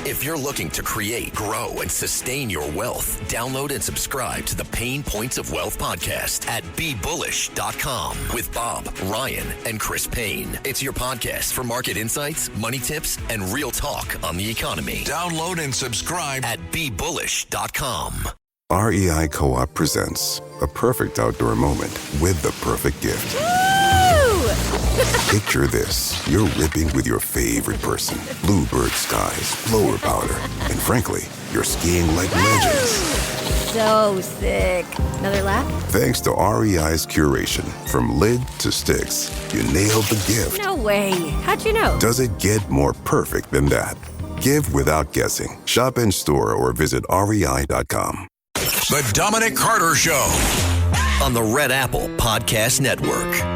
If you're looking to create, grow, and sustain your wealth, download and subscribe to the Pain Points of Wealth podcast at BeBullish.com with Bob, Ryan, and Chris Payne. It's your podcast for market insights, money tips, and real talk on the economy. Download and subscribe at BeBullish.com. REI Co-op presents a perfect outdoor moment with the perfect gift. Picture this. You're ripping with your favorite person. Bluebird skies, blower powder, and frankly, you're skiing like legends. So sick. Another lap? Thanks to REI's curation, from lid to sticks, you nailed the gift. No way. How'd you know? Does it get more perfect than that? Give without guessing. Shop in store or visit REI.com. The Dominic Carter Show on the Red Apple Podcast Network.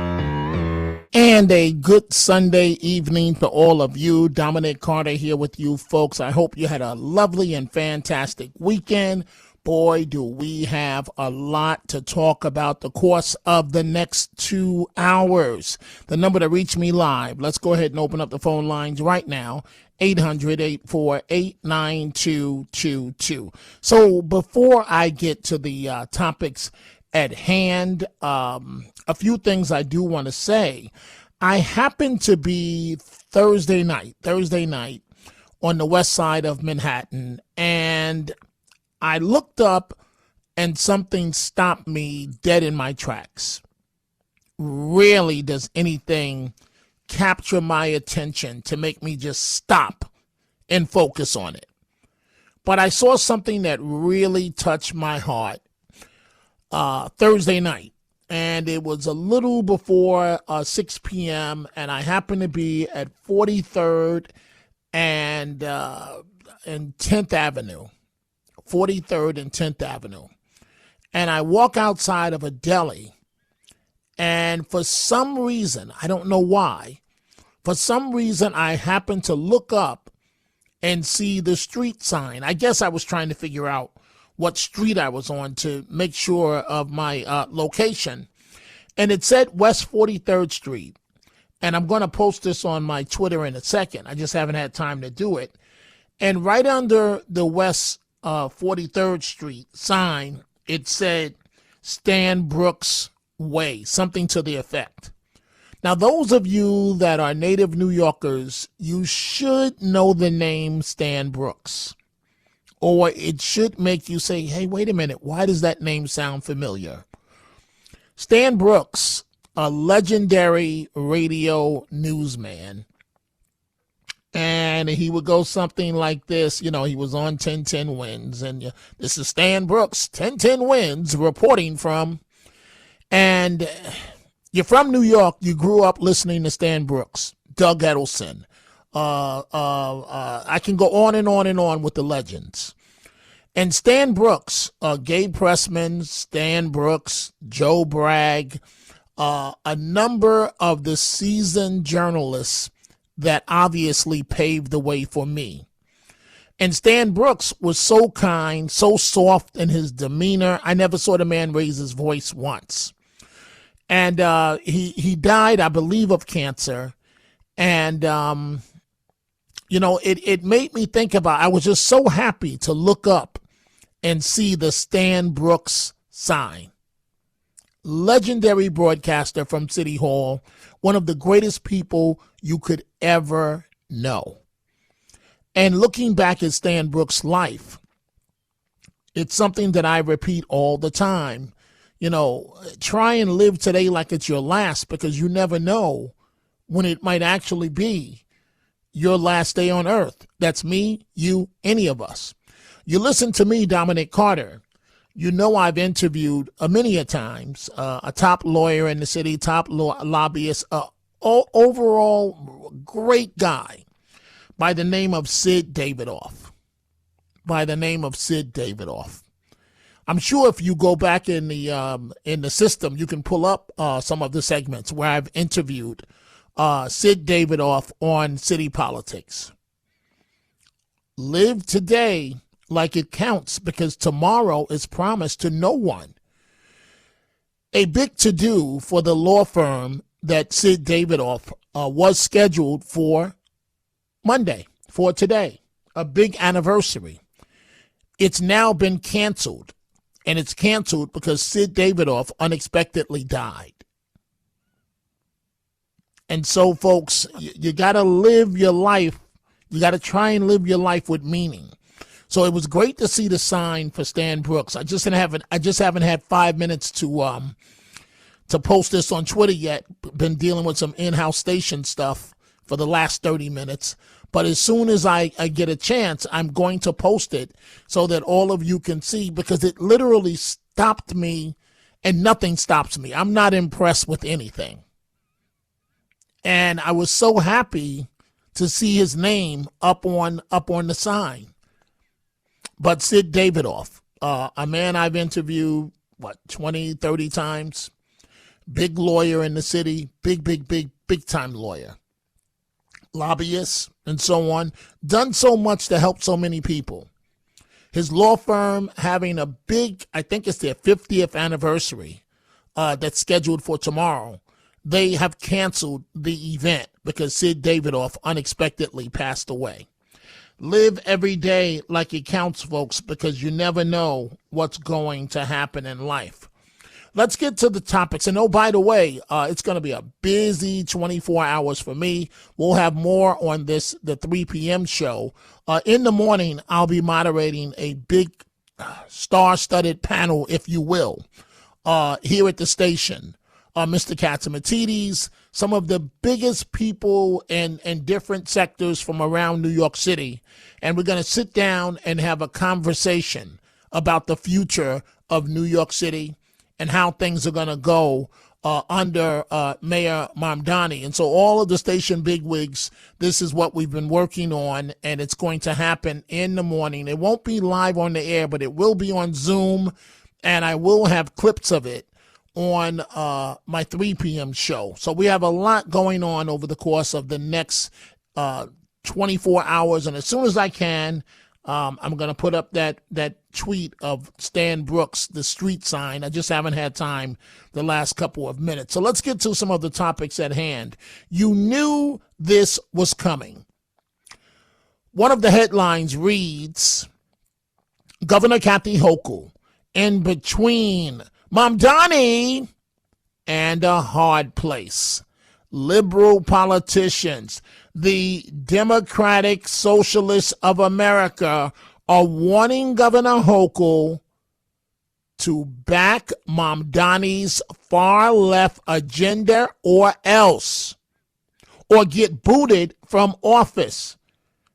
And a good Sunday evening to all of you. Dominic Carter here with you folks. I hope you had a lovely and fantastic weekend. Boy, do we have a lot to talk about the course of the next 2 hours. The number to reach me live, let's go ahead and open up the phone lines right now, 800-848-9222. So before I get to the topics at hand, a few things I do want to say. I happened to be Thursday night on the west side of Manhattan, and I looked up and something stopped me dead in my tracks. Rarely does anything capture my attention to make me just stop and focus on it. But I saw something that really touched my heart Thursday night. And it was a little before 6 p.m., and I happened to be at 43rd and 10th Avenue. 43rd and 10th Avenue. And I walk outside of a deli, and for some reason, I don't know why, for some reason I happened to look up and see the street sign. I guess I was trying to figure out what street I was on to make sure of my location. And it said West 43rd Street. And I'm going to post this on my Twitter in a second. I just haven't had time to do it. And right under the West 43rd Street sign, it said Stan Brooks Way, something to the effect. Now, those of you that are native New Yorkers, you should know the name Stan Brooks. Or it should make you say, hey, wait a minute, why does that name sound familiar? Stan Brooks, a legendary radio newsman, and he would go something like this. You know, he was on 1010 Wins, and this is Stan Brooks, 1010 Wins, reporting from, and you're from New York, you grew up listening to Stan Brooks, Doug Edelson. I can go on and on and on with the legends. And Stan Brooks, Gabe Pressman, Stan Brooks, Joe Bragg, a number of the seasoned journalists that obviously paved the way for me. And Stan Brooks was so kind, so soft in his demeanor. I never saw the man raise his voice once. And he died, I believe, of cancer. And you know, it made me think about, I was just so happy to look up and see the Stan Brooks sign. Legendary broadcaster from City Hall, one of the greatest people you could ever know. And looking back at Stan Brooks' life, it's something that I repeat all the time. You know, try and live today like it's your last, because you never know when it might actually be your last day on earth. That's me, you, any of us. You listen to me, Dominic Carter. You know I've interviewed many a times a top lawyer in the city, top lobbyist, overall great guy by the name of Sid Davidoff. I'm sure if you go back in the system, you can pull up some of the segments where I've interviewed Sid Davidoff on city politics. Live today like it counts, because tomorrow is promised to no one. A big to-do for the law firm that Sid Davidoff was scheduled for Monday, for today. a big anniversary. It's now been canceled, and it's canceled because Sid Davidoff unexpectedly died. And so, folks, you got to live your life. You got to try and live your life with meaning. So it was great to see the sign for Stan Brooks. I just haven't had 5 minutes to post this on Twitter yet. Been dealing with some in-house station stuff for the last 30 minutes. But as soon as I get a chance, I'm going to post it so that all of you can see, because it literally stopped me, and nothing stops me. I'm not impressed with anything. And I was so happy to see his name up on the sign. But Sid Davidoff, a man I've interviewed, 20, 30 times, big lawyer in the city, big time lawyer, lobbyist, and so on, done so much to help so many people. His law firm having a big, I think it's their 50th anniversary that's scheduled for tomorrow. They have canceled the event because Sid Davidoff unexpectedly passed away. Live every day like it counts, folks, because you never know what's going to happen in life. Let's get to the topics. And oh, by the way, it's going to be a busy 24 hours for me. We'll have more on the 3 p.m. show. In the morning, I'll be moderating a big star-studded panel, if you will, here at the station. Mr. Katsimatidis, some of the biggest people in different sectors from around New York City. And we're going to sit down and have a conversation about the future of New York City and how things are going to go under Mayor Mamdani. And so all of the station bigwigs, this is what we've been working on, and it's going to happen in the morning. It won't be live on the air, but it will be on Zoom, and I will have clips of it on my 3 p.m. show. So we have a lot going on over the course of the next 24 hours. And as soon as I can, I'm going to put up that tweet of Stan Brooks, the street sign. I just haven't had time the last couple of minutes. So let's get to some of the topics at hand. You knew this was coming. One of the headlines reads, Governor Kathy Hochul in between Mamdani and a hard place. Liberal politicians, the Democratic Socialists of America, are warning Governor Hochul to back Mamdani's far-left agenda or else, or get booted from office,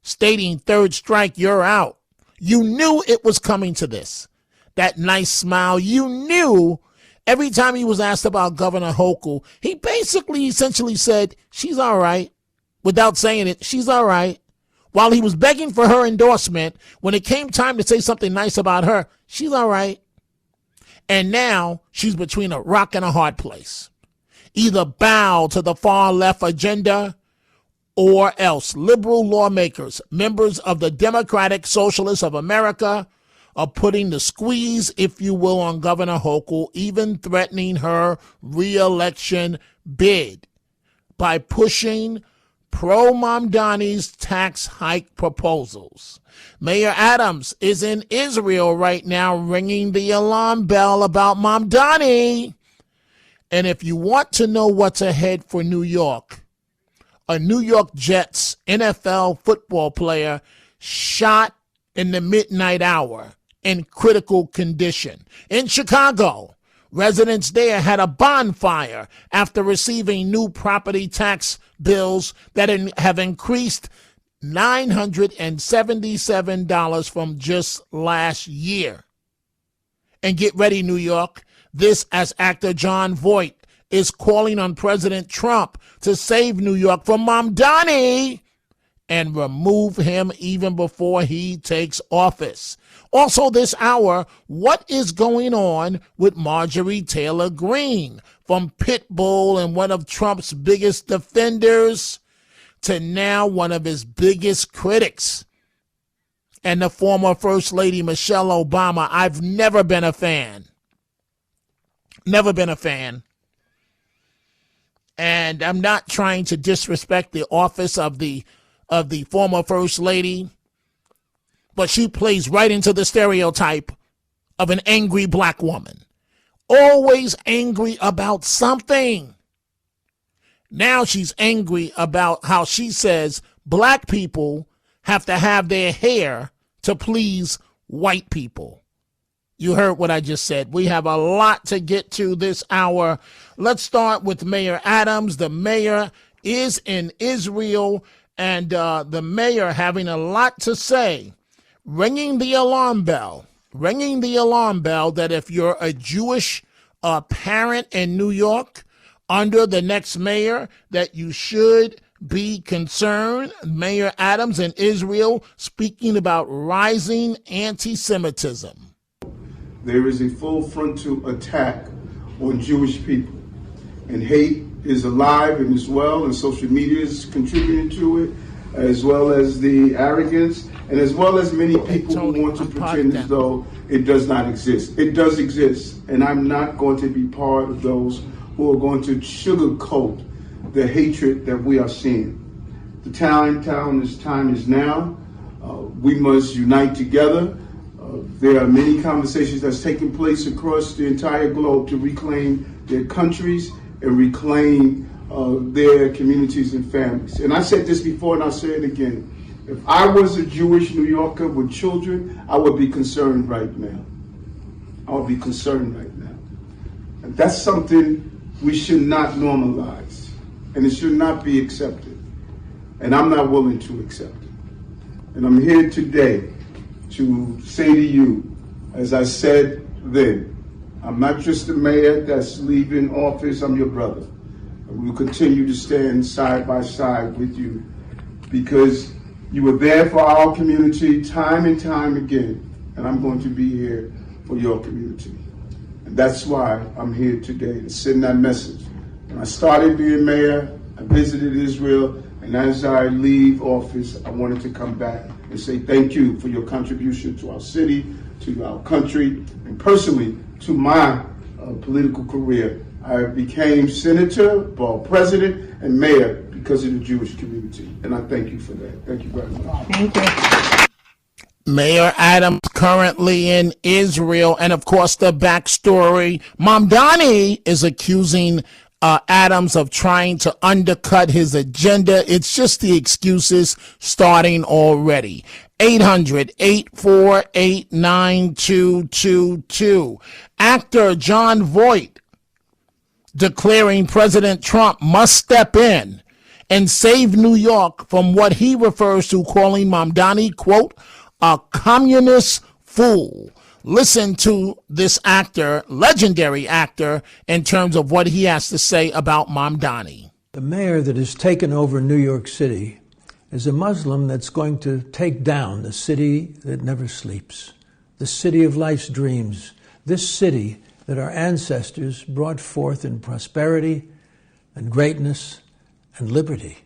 stating, third strike, you're out. You knew it was coming to this. That nice smile, you knew. Every time he was asked about Governor Hochul, he basically essentially said, she's all right. Without saying it, she's all right. While he was begging for her endorsement, when it came time to say something nice about her, she's all right. And now she's between a rock and a hard place. Either bow to the far left agenda or else. Liberal lawmakers, members of the Democratic Socialists of America, are putting the squeeze, if you will, on Governor Hochul, even threatening her re-election bid by pushing pro-Mamdani's tax hike proposals. Mayor Adams is in Israel right now ringing the alarm bell about Mamdani. And if you want to know what's ahead for New York, a New York Jets NFL football player shot in the midnight hour in critical condition. In Chicago, residents there had a bonfire after receiving new property tax bills that have increased $977 from just last year. And get ready, New York. This, as actor Jon Voight is calling on President Trump to save New York from Mamdani and remove him even before he takes office. Also this hour, what is going on with Marjorie Taylor Green, from Pitbull and one of Trump's biggest defenders to now one of his biggest critics, and the former First Lady Michelle Obama? I've never been a fan. Never been a fan. And I'm not trying to disrespect the office of the former First Lady. but she plays right into the stereotype of an angry black woman. Always angry about something. Now she's angry about how she says black people have to have their hair to please white people. You heard what I just said. We have a lot to get to this hour. Let's start with Mayor Adams. The mayor is in Israel, and the mayor having a lot to say, ringing the alarm bell that if you're a Jewish parent in New York under the next mayor, that you should be concerned. Mayor Adams in Israel speaking about rising anti-Semitism. There is a full frontal attack on Jewish people, and hate is alive and is well, and social media is contributing to it, as well as the arrogance, and as well as many people who want to pretend as though it does not exist. It does exist, and I'm not going to be part of those who are going to sugarcoat the hatred that we are seeing. The time is now. We must unite together. There are many conversations that's taking place across the entire globe to reclaim their countries and reclaim their communities and families. And I said this before and I'll say it again. If I was a Jewish New Yorker with children, I would be concerned right now. I would be concerned right now. And that's something we should not normalize, and it should not be accepted. And I'm not willing to accept it. And I'm here today to say to you, as I said then, I'm not just the mayor that's leaving office, I'm your brother. And we will continue to stand side by side with you because you were there for our community time and time again, and I'm going to be here for your community. And that's why I'm here today, to send that message. When I started being mayor, I visited Israel, and as I leave office, I wanted to come back and say thank you for your contribution to our city, to our country, and personally to my political career. I became senator, ball president, and mayor because of the Jewish community. And I thank you for that. Thank you very much. Thank you. Mayor Adams currently in Israel. And of course, the backstory. Mamdani is accusing Adams of trying to undercut his agenda. It's just the excuses starting already. 800-848-9222. Actor John Voight declaring President Trump must step in and save New York from what he refers to calling Mamdani, quote, a communist fool. Listen to this actor, legendary actor, in terms of what he has to say about Mamdani. The mayor that has taken over New York City is a Muslim that's going to take down the city that never sleeps, the city of life's dreams, this city that our ancestors brought forth in prosperity and greatness and liberty.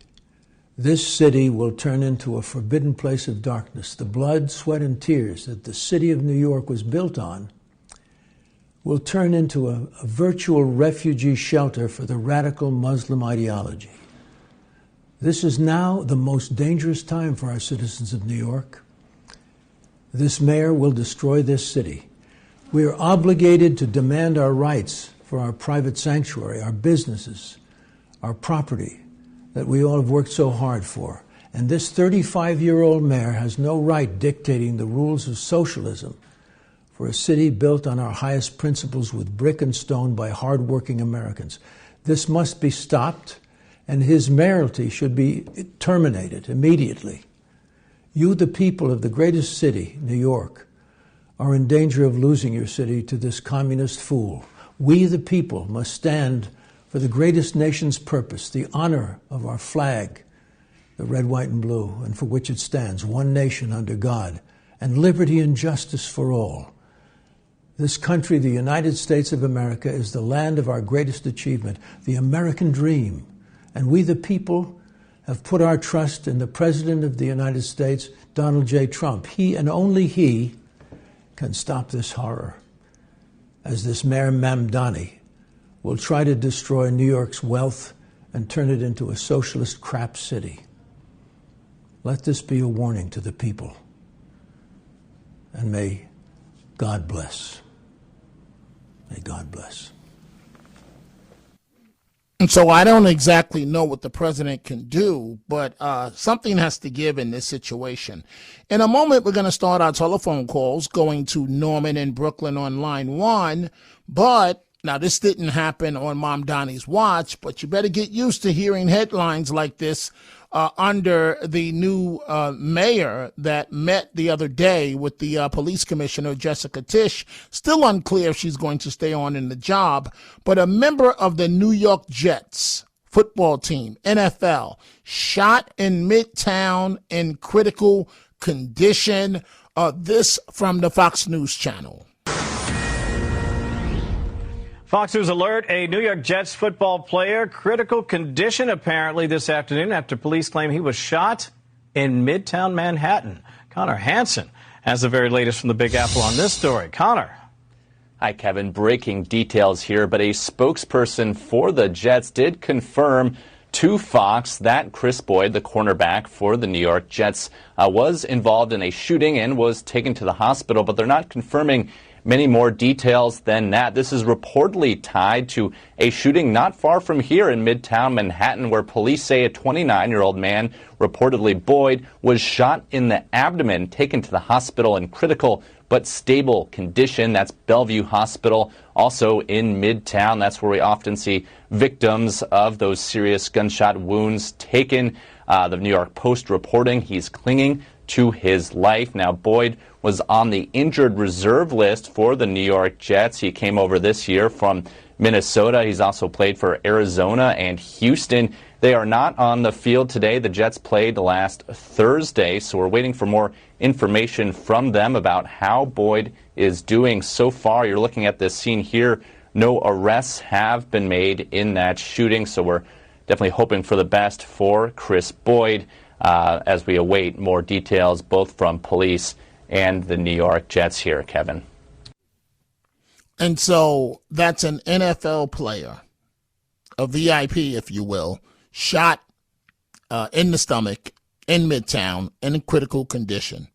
This city will turn into a forbidden place of darkness. The blood, sweat, and tears that the city of New York was built on will turn into a virtual refugee shelter for the radical Muslim ideology. This is now the most dangerous time for our citizens of New York. This mayor will destroy this city. We are obligated to demand our rights for our private sanctuary, our businesses, our property that we all have worked so hard for. And this 35-year-old mayor has no right dictating the rules of socialism for a city built on our highest principles with brick and stone by hardworking Americans. This must be stopped, and his mayoralty should be terminated immediately. You, the people of the greatest city, New York, are in danger of losing your city to this communist fool. We, the people, must stand for the greatest nation's purpose, the honor of our flag, the red, white, and blue, and for which it stands, one nation under God, and liberty and justice for all. This country, the United States of America, is the land of our greatest achievement, the American dream. And we, the people, have put our trust in the President of the United States, Donald J. Trump. He and only he can stop this horror, as this Mayor Mamdani will try to destroy New York's wealth and turn it into a socialist crap city. Let this be a warning to the people. and may God bless. May God bless. And so I don't exactly know what the president can do, but something has to give in this situation. In a moment, we're going to start our telephone calls going to Norman in Brooklyn on line 1. But now this didn't happen on Mamdani's watch, but you better get used to hearing headlines like this under the new mayor that met the other day with the police commissioner, Jessica Tisch. Still unclear if she's going to stay on in the job, but a member of the New York Jets football team, NFL, shot in Midtown in critical condition. This from the Fox News Channel. Fox News alert, a New York Jets football player, critical condition apparently this afternoon after police claim he was shot in Midtown Manhattan. Connor Hansen has the very latest from the Big Apple on this story. Connor. Hi, Kevin. Breaking details here, but a spokesperson for the Jets did confirm to Fox that Chris Boyd, the cornerback for the New York Jets, was involved in a shooting and was taken to the hospital, but they're not confirming many more details than that. This is reportedly tied to a shooting not far from here in Midtown Manhattan, where police say a 29-year-old man, reportedly Boyd, was shot in the abdomen, taken to the hospital in critical but stable condition. That's Bellevue Hospital, also in Midtown. That's where we often see victims of those serious gunshot wounds taken. The New York Post reporting he's clinging to his life. Now, Boyd was on the injured reserve list for the New York Jets. He came over this year from Minnesota. He's also played for Arizona and Houston. They are not on the field today. The Jets played last Thursday, so we're waiting for more information from them about how Boyd is doing so far. You're looking at this scene here. No arrests have been made in that shooting, so we're definitely hoping for the best for Chris Boyd as we await more details both from police and the New York Jets here, Kevin. And so that's an NFL player, a VIP, if you will, shot in the stomach in Midtown in a critical condition.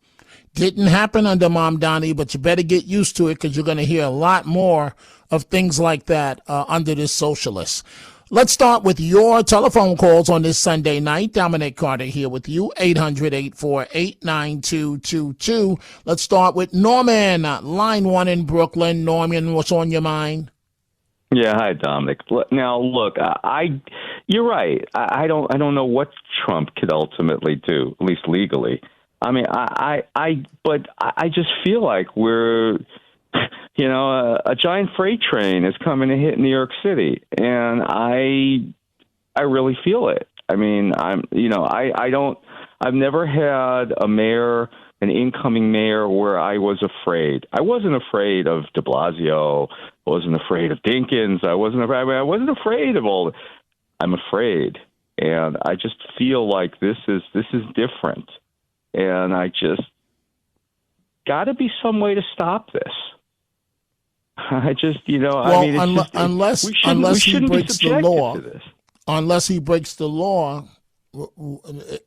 Didn't happen under Mamdani, but you better get used to it because you're going to hear a lot more of things like that under this socialist. Let's start with your telephone calls on this Sunday night. Dominic Carter here with you, 800-848-9222. Let's start with Norman, line 1 in Brooklyn. Norman, what's on your mind? Yeah, hi, Dominic. Now, look, you're right. I don't know what Trump could ultimately do, at least legally. I mean, but I just feel like we're, a giant freight train is coming to hit New York City, and I really feel it. I mean, I've never had a mayor, an incoming mayor, where I was afraid. I wasn't afraid of de Blasio. I wasn't afraid of Dinkins. I wasn't afraid of all. I'm afraid, and I just feel like this is different, and I just got to be some way to stop this. I just, unless he breaks the law, unless he breaks the law,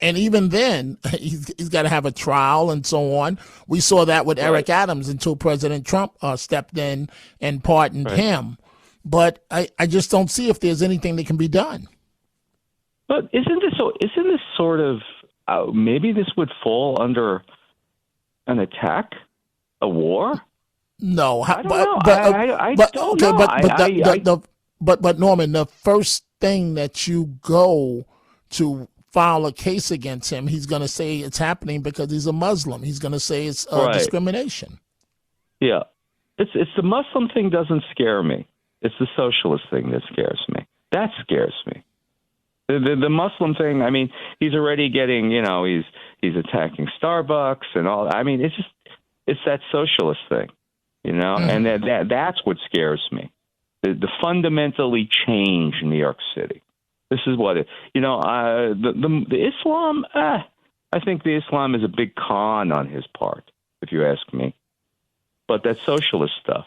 and even then, he's got to have a trial and so on. We saw that with Eric Adams until President Trump stepped in and pardoned him. But I just don't see if there's anything that can be done. But isn't this sort of maybe this would fall under an attack, a war? No, I don't know. But Norman, the first thing that you go to file a case against him, he's going to say it's happening because he's a Muslim. He's going to say it's discrimination. Yeah, it's the Muslim thing doesn't scare me. It's the socialist thing that scares me. That scares me. The Muslim thing. I mean, he's already getting. He's attacking Starbucks and all. I mean, it's that socialist thing. And that's what scares me. The fundamentally change New York City. This is what the Islam. I think the Islam is a big con on his part, if you ask me. But that socialist stuff.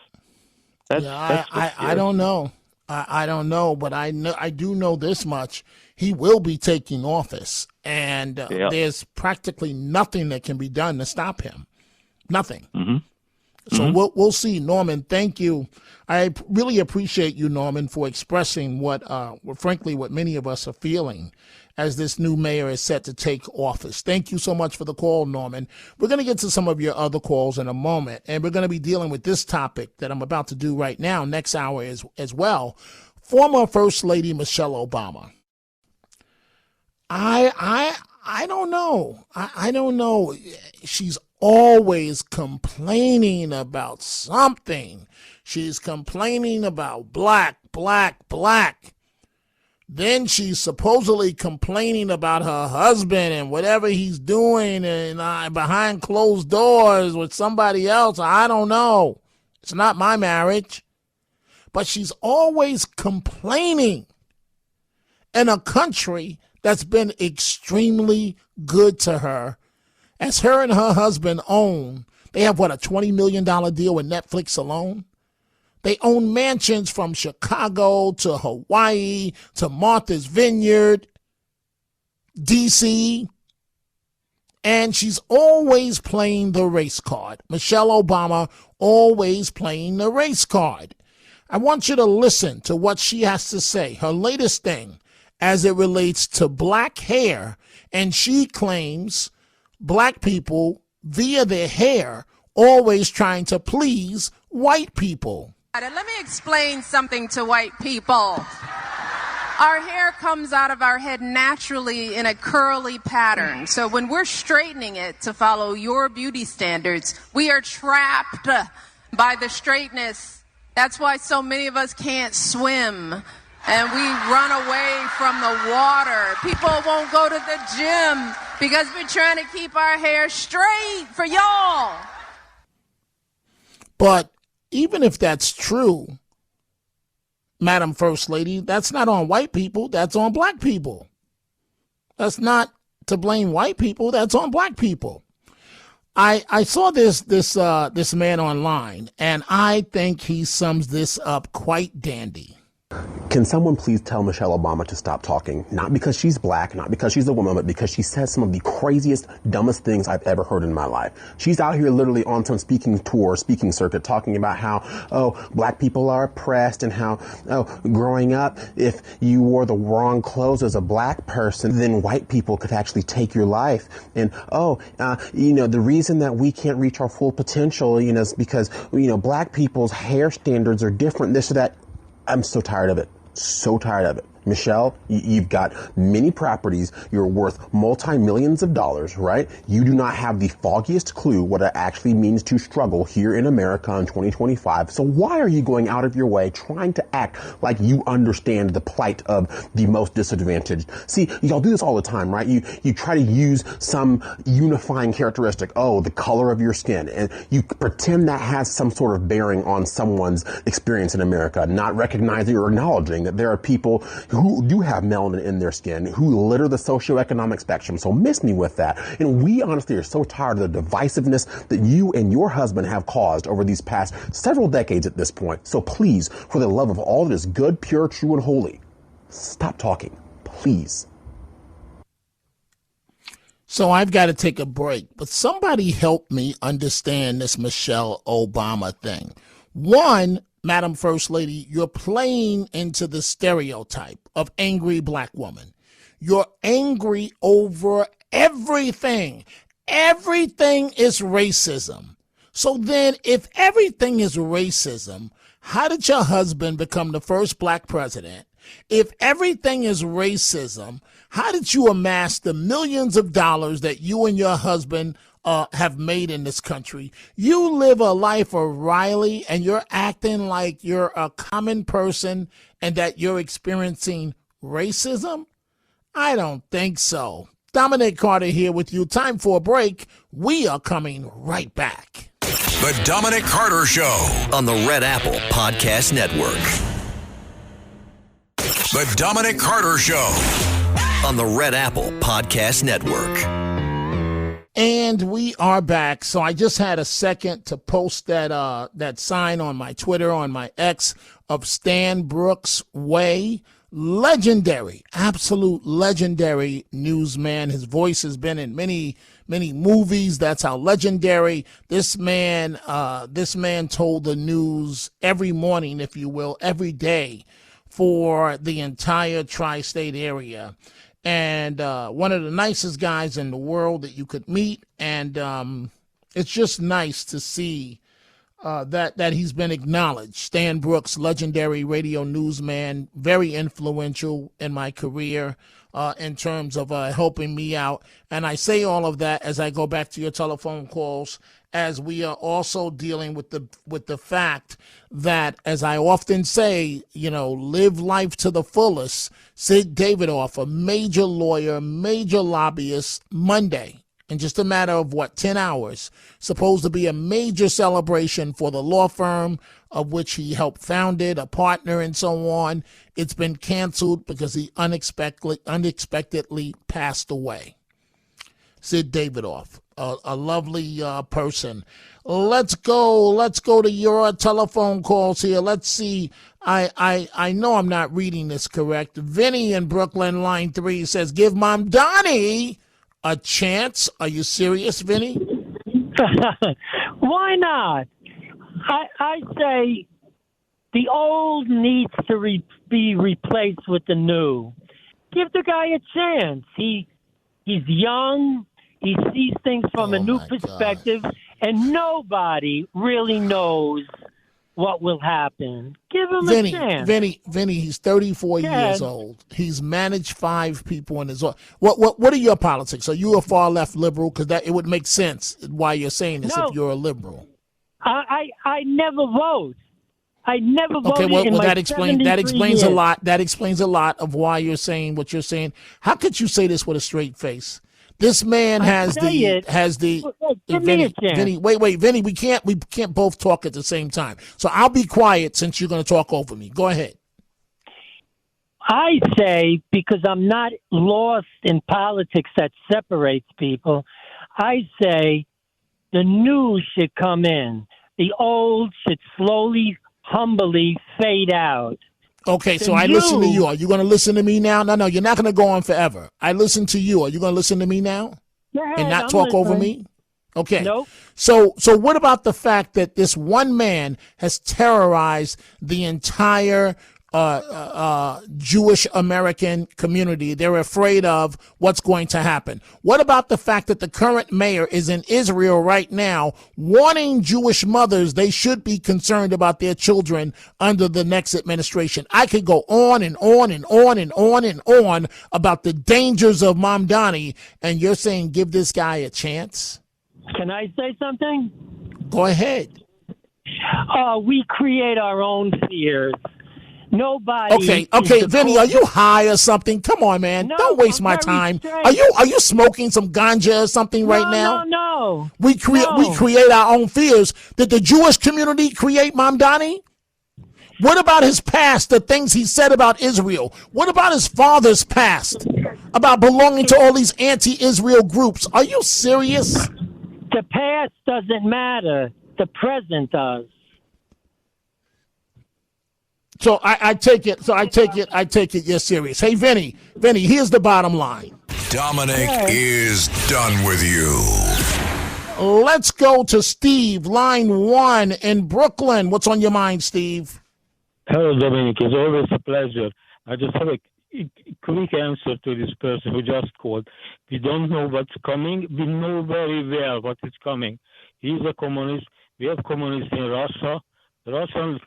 I don't know. I don't know, but I do know this much. He will be taking office, and there's practically nothing that can be done to stop him. Nothing. Mm-hmm. So we'll see. Norman, thank you. I really appreciate you, Norman, for expressing what many of us are feeling as this new mayor is set to take office. Thank you so much for the call, Norman. We're going to get to some of your other calls in a moment, and we're going to be dealing with this topic that I'm about to do right now, next hour as well. Former First Lady Michelle Obama. I don't know. I don't know. She's always complaining about something. She's complaining about black. Then she's supposedly complaining about her husband and whatever he's doing and behind closed doors with somebody else. I don't know. It's not my marriage. But she's always complaining in a country that's been extremely good to her. As her and her husband own, they have, a $20 million deal with Netflix alone? They own mansions from Chicago to Hawaii to Martha's Vineyard, D.C., and she's always playing the race card. Michelle Obama always playing the race card. I want you to listen to what she has to say, her latest thing, as it relates to black hair, and she claims black people, via their hair, always trying to please white people. Let me explain something to white people. Our hair comes out of our head naturally in a curly pattern. So when we're straightening it to follow your beauty standards, we are trapped by the straightness. That's why so many of us can't swim and we run away from the water. People won't go to the gym because we're trying to keep our hair straight for y'all. But even if that's true, Madam First Lady, that's not on white people, that's on black people. That's not to blame white people, that's on black people. I saw this man online, and I think he sums this up quite dandy. Can someone please tell Michelle Obama to stop talking? Not because she's black, not because she's a woman, but because she says some of the craziest, dumbest things I've ever heard in my life. She's out here literally on some speaking circuit talking about how, black people are oppressed and how, growing up, if you wore the wrong clothes as a black person, then white people could actually take your life. And, the reason that we can't reach our full potential, is because, black people's hair standards are different, this or that. I'm so tired of it. So tired of it. Michelle, you've got many properties. You're worth multi-millions of dollars, right? You do not have the foggiest clue what it actually means to struggle here in America in 2025. So why are you going out of your way trying to act like you understand the plight of the most disadvantaged? See, y'all do this all the time, right? You try to use some unifying characteristic, the color of your skin, and you pretend that has some sort of bearing on someone's experience in America, not recognizing or acknowledging that there are people who do have melanin in their skin, who litter the socioeconomic spectrum. So miss me with that. And we honestly are so tired of the divisiveness that you and your husband have caused over these past several decades at this point. So please, for the love of all that is good, pure, true, and holy, stop talking, please. So I've got to take a break, but somebody help me understand this Michelle Obama thing. One, Madam First Lady, you're playing into the stereotype of angry black woman. You're angry over everything. Everything is racism. So then if everything is racism, how did your husband become the first black president? If everything is racism, how did you amass the millions of dollars that you and your husband have made in this country? You live a life of Riley and you're acting like you're a common person and that you're experiencing racism? I don't think so. Dominic Carter here with you. Time for a break. We are coming right back. The Dominic Carter Show on the Red Apple Podcast Network. The Dominic Carter Show on the Red Apple Podcast Network. And we are back. So I just had a second to post that sign on my Twitter, on my X, of Stan Brooks Way. Legendary, absolute legendary newsman. His voice has been in many, many movies. That's how legendary this man told the news every morning, if you will, every day for the entire tri-state area. And one of the nicest guys in the world that you could meet. And it's just nice to see that he's been acknowledged. Stan Brooks, legendary radio newsman, very influential in my career in terms of helping me out. And I say all of that as I go back to your telephone calls, as we are also dealing with the fact that, as I often say, live life to the fullest. Sid Davidoff, a major lawyer, major lobbyist, Monday, in just a matter of 10 hours, supposed to be a major celebration for the law firm of which he helped found it, a partner and so on. It's been canceled because he unexpectedly passed away. Sid Davidoff, a lovely person. Let's go to your telephone calls here. Let's see. I know I'm not reading this correct. Vinny in Brooklyn, line 3, says, give Mamdani a chance. Are you serious, Vinny? Why not? I say the old needs to be replaced with the new. Give the guy a chance. He's young. He sees things from a new perspective, and nobody really knows what will happen. Give him a chance. Vinny, he's 34 years old. He's managed 5 people in his life. What are your politics? Are you a far left liberal? Because it would make sense why you're saying this if you're a liberal. I never vote. I never voted. Okay, well that explains years. a lot. That explains a lot of why you're saying what you're saying. How could you say this with a straight face? This man has the Vinny, wait, Vinny, we can't both talk at the same time. So I'll be quiet since you're going to talk over me. Go ahead. I say, because I'm not lost in politics that separates people, I say the new should come in. The old should slowly, humbly fade out. Okay, so I listen to you. Are you going to listen to me now? No, you're not going to go on forever. I listen to you. Are you going to listen to me now? And not talk over me? Okay. Nope. So what about the fact that this one man has terrorized the entire Jewish American community? They're afraid of what's going to happen. What about the fact that the current mayor is in Israel right now, warning Jewish mothers they should be concerned about their children under the next administration? I could go on and on and on and on and on about the dangers of Mamdani, and you're saying give this guy a chance? Can I say something? Go ahead. We create our own fears. Nobody. Okay, Vinny, are you high or something? Come on, man. No, don't waste my time. Are you smoking some ganja or something right now? No. We create our own fears. Did the Jewish community create Mamdani? What about his past, the things he said about Israel? What about his father's past, about belonging to all these anti-Israel groups? Are you serious? The past doesn't matter. The present does. So I take it you're serious. Hey, Vinny, here's the bottom line. Dominic is done with you. Let's go to Steve, line 1 in Brooklyn. What's on your mind, Steve? Hello, Dominic. It's always a pleasure. I just have a quick answer to this person who just called. We don't know what's coming. We know very well what is coming. He's a communist. We have communists in Russia. Russians,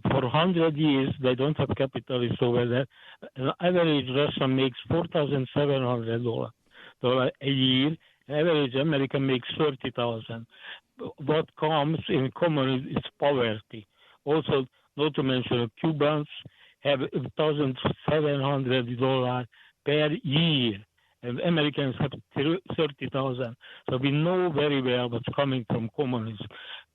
for 100 years, they don't have capitalists over there. An average Russian makes $4,700 a year. Average American makes $30,000. What comes in common is poverty. Also, not to mention, Cubans have $1,700 per year, and Americans have $30,000. So we know very well what's coming from communism.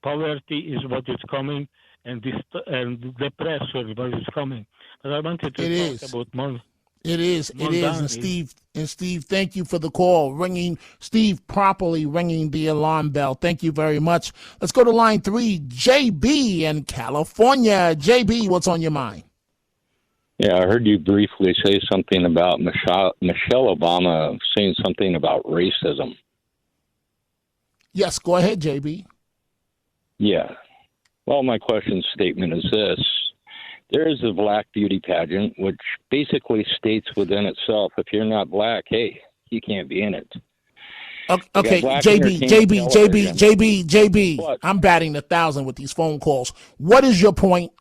Poverty is what is coming, and depression is what is coming. But I wanted to talk about money. It is. And Steve, thank you for the call. Steve properly ringing the alarm bell. Thank you very much. Let's go to line 3, JB in California. JB, what's on your mind? Yeah, I heard you briefly say something about Michelle Obama saying something about racism. Yes, go ahead, JB. Yeah. Well, my question statement is this. There is a black beauty pageant, which basically states within itself, if you're not black, hey, you can't be in it. Okay, JB, what? I'm batting 1,000 with these phone calls. What is your point?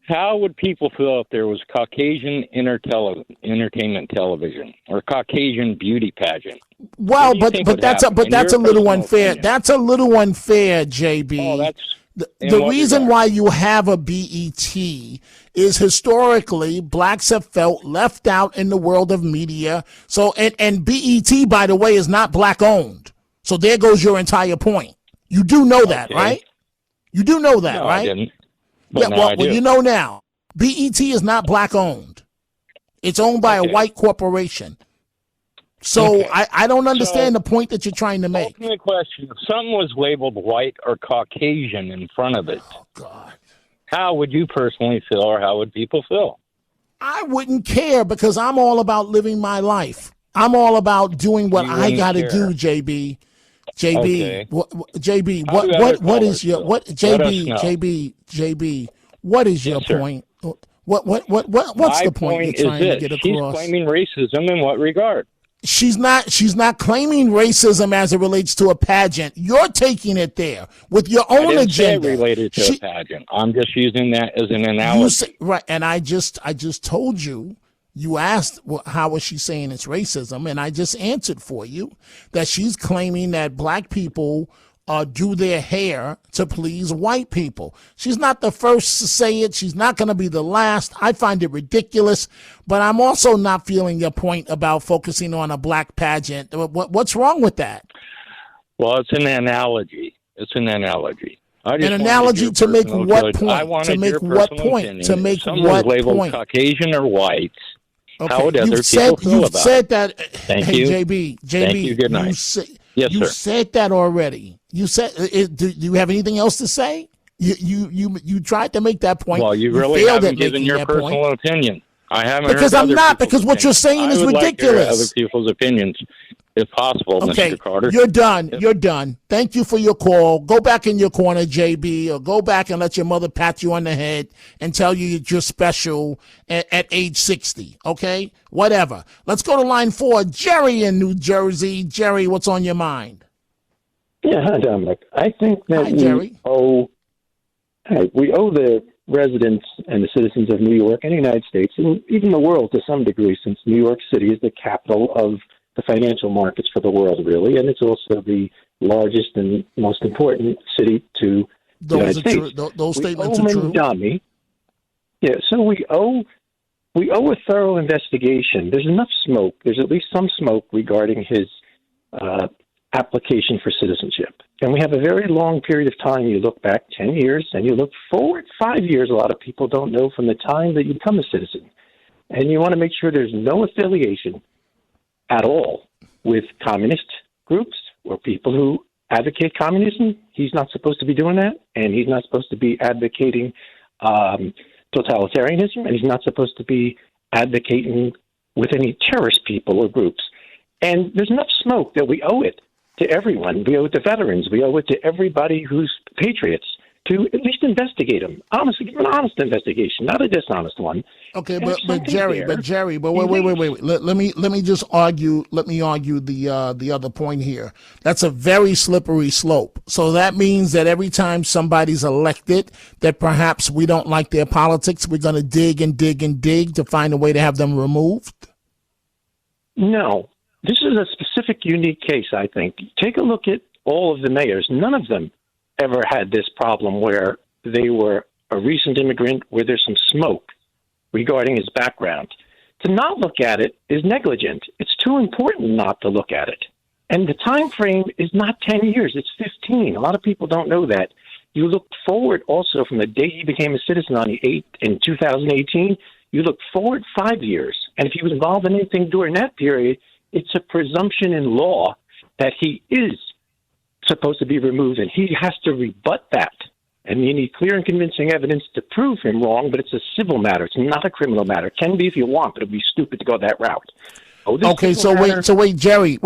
How would people feel if there was Caucasian entertainment television or Caucasian beauty pageant? Well, but that's a little unfair. Opinion? That's a little unfair, JB. Oh, that's the reason why you have a BET is historically blacks have felt left out in the world of media. So and BET, by the way, is not black owned. So there goes your entire point. You do know that, right? You do know that, right? I didn't. Yeah, well, you know now. BET is not black owned. It's owned by a white corporation. So I don't understand the point that you're trying to make. Ultimate question: if something was labeled white or Caucasian in front of it, oh God, how would you personally feel, or how would people feel? I wouldn't care because I'm all about living my life. I'm all about doing what I got to do, JB. JB, JB, what is your what? JB, what is your point? What's the point you're trying to get across? She's claiming racism in what regard? She's not claiming racism as it relates to a pageant. You're taking it there with your own agenda. Related to a pageant. I'm just using that as an analogy. Right, and I just told you. You asked how was she saying it's racism, and I just answered for you that she's claiming that black people do their hair to please white people. She's not the first to say it. She's not going to be the last. I find it ridiculous, but I'm also not feeling your point about focusing on a black pageant. What's wrong with that? Well, it's an analogy. It's an analogy. An analogy to make what point? To make what point? To make what point? Caucasian or white. Okay. How would other people feel about said that. Thank hey, you. JB. Thank you. Good night. You said that already. You said. Do you have anything else to say? You tried to make that point. Well, you really haven't given your personal opinion. I haven't. Because I'm not. Because what you're saying is ridiculous. Other people's opinions, if possible, okay, Mr. Carter. You're done. Yep. You're done. Thank you for your call. Go back in your corner, JB, or go back and let your mother pat you on the head and tell you you're special at age 60. Okay? Whatever. Let's go to line 4. Jerry in New Jersey. Jerry, what's on your mind? Yeah, hi, Dominic. I think that we owe the residents and the citizens of New York and the United States, and even the world to some degree, since New York City is the capital of the financial markets for the world, really, and it's also the largest and most important city to the United States. Those statements are true. Mamdani, yeah, so we owe a thorough investigation. There's enough smoke. There's at least some smoke regarding his application for citizenship. And we have a very long period of time. You look back 10 years and you look forward 5 years. A lot of people don't know from the time that you become a citizen. And you want to make sure there's no affiliation at all with communist groups or people who advocate communism. He's not supposed to be doing that. And he's not supposed to be advocating totalitarianism. And he's not supposed to be advocating with any terrorist people or groups. And there's enough smoke that we owe it to everyone. We owe it to veterans. We owe it to everybody who's patriots to at least investigate them. Honestly, give an honest investigation, not a dishonest one. Okay, but Jerry, wait. Let me just argue. Let me argue the other point here. That's a very slippery slope. So that means that every time somebody's elected, that perhaps we don't like their politics, we're going to dig and dig and dig to find a way to have them removed. No. This is a specific, unique case, I think. Take a look at all of the mayors. None of them ever had this problem where they were a recent immigrant, where there's some smoke regarding his background. To not look at it is negligent. It's too important not to look at it. And the time frame is not 10 years. It's 15. A lot of people don't know that. You look forward also from the day he became a citizen on the 8th in 2018. You look forward 5 years. And if he was involved in anything during that period, it's a presumption in law that he is supposed to be removed, and he has to rebut that. And you need clear and convincing evidence to prove him wrong, but it's a civil matter. It's not a criminal matter. It can be if you want, but it would be stupid to go that route. Okay, so wait, Jerry,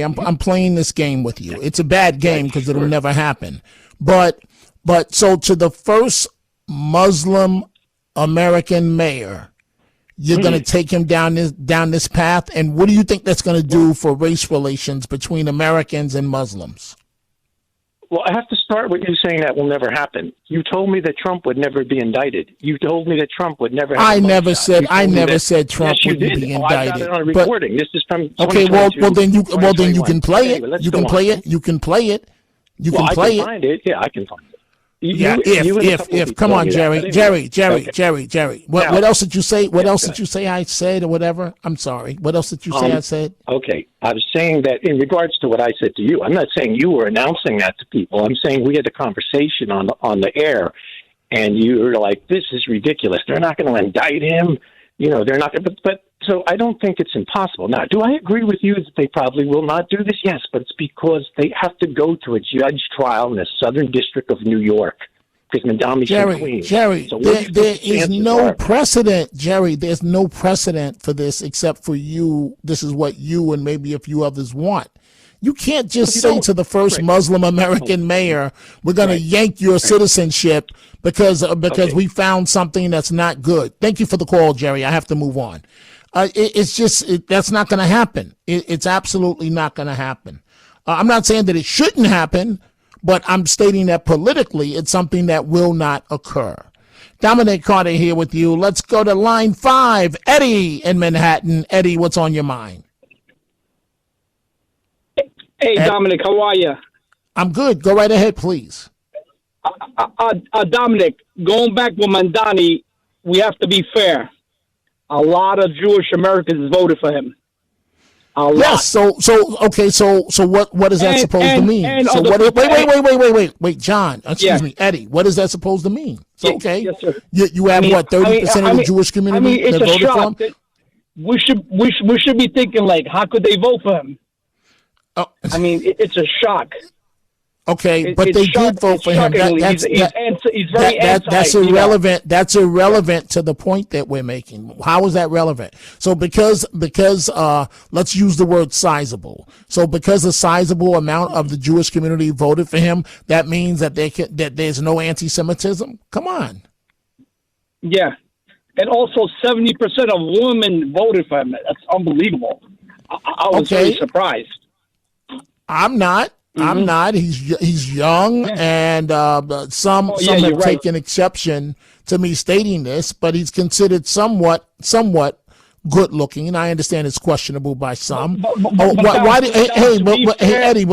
I'm playing this game with you. It's a bad game because it'll never happen. But so to the first Muslim American mayor, you're going to take him down this path, and what do you think that's going to do for race relations between Americans and Muslims? Well, I have to start with you saying that will never happen. You told me that Trump would never be indicted. You told me that Trump would never. I never said Trump would be indicted. I got it on a recording. This is from. Okay, well then you can play it. You can play it. You can play it. You can play it. I can find it. Yeah, I can find it. If come on, Jerry. What else did you say? What else did you say I said or whatever? I'm sorry. What else did you say I said? Okay. I was saying that in regards to what I said to you, I'm not saying you were announcing that to people. I'm saying we had a conversation on the air, and you were like, this is ridiculous. They're not going to indict him. They're not going to. But so I don't think it's impossible. Now, do I agree with you that they probably will not do this? Yes, but it's because they have to go to a judge trial in the Southern District of New York because Mamdani's from Queens. Jerry, so there is no precedent, Jerry. There's no precedent for this except for you. This is what you and maybe a few others want. You can't just say to the first Muslim American mayor, we're going to yank your citizenship because we found something that's not good. Thank you for the call, Jerry. I have to move on. That's not going to happen. It's absolutely not going to happen. I'm not saying that it shouldn't happen, but I'm stating that politically it's something that will not occur. Dominic Carter here with you. Let's go to line 5. Eddie in Manhattan. Eddie, what's on your mind? Hey, Dominic, how are you? I'm good. Go right ahead, please. Dominic, going back with Mamdani, we have to be fair. A lot of Jewish Americans voted for him. Yes. So what is that supposed to mean? So wait, John. Excuse me, Eddie. What is that supposed to mean? So yes, sir. You have 30% of the Jewish community that voted for him? We should be thinking like, how could they vote for him? Oh. It's a shock. Okay, but they did vote for him. He's very anti. That's irrelevant. That's irrelevant to the point that we're making. How is that relevant? So because let's use the word sizable. So because a sizable amount of the Jewish community voted for him, that means that there's no anti-Semitism. Come on. Yeah, and also 70% of women voted for him. That's unbelievable. I was very surprised. I'm not. I'm not. He's young, and some have taken exception to me stating this, but he's considered somewhat good looking, and I understand it's questionable by some. Eddie,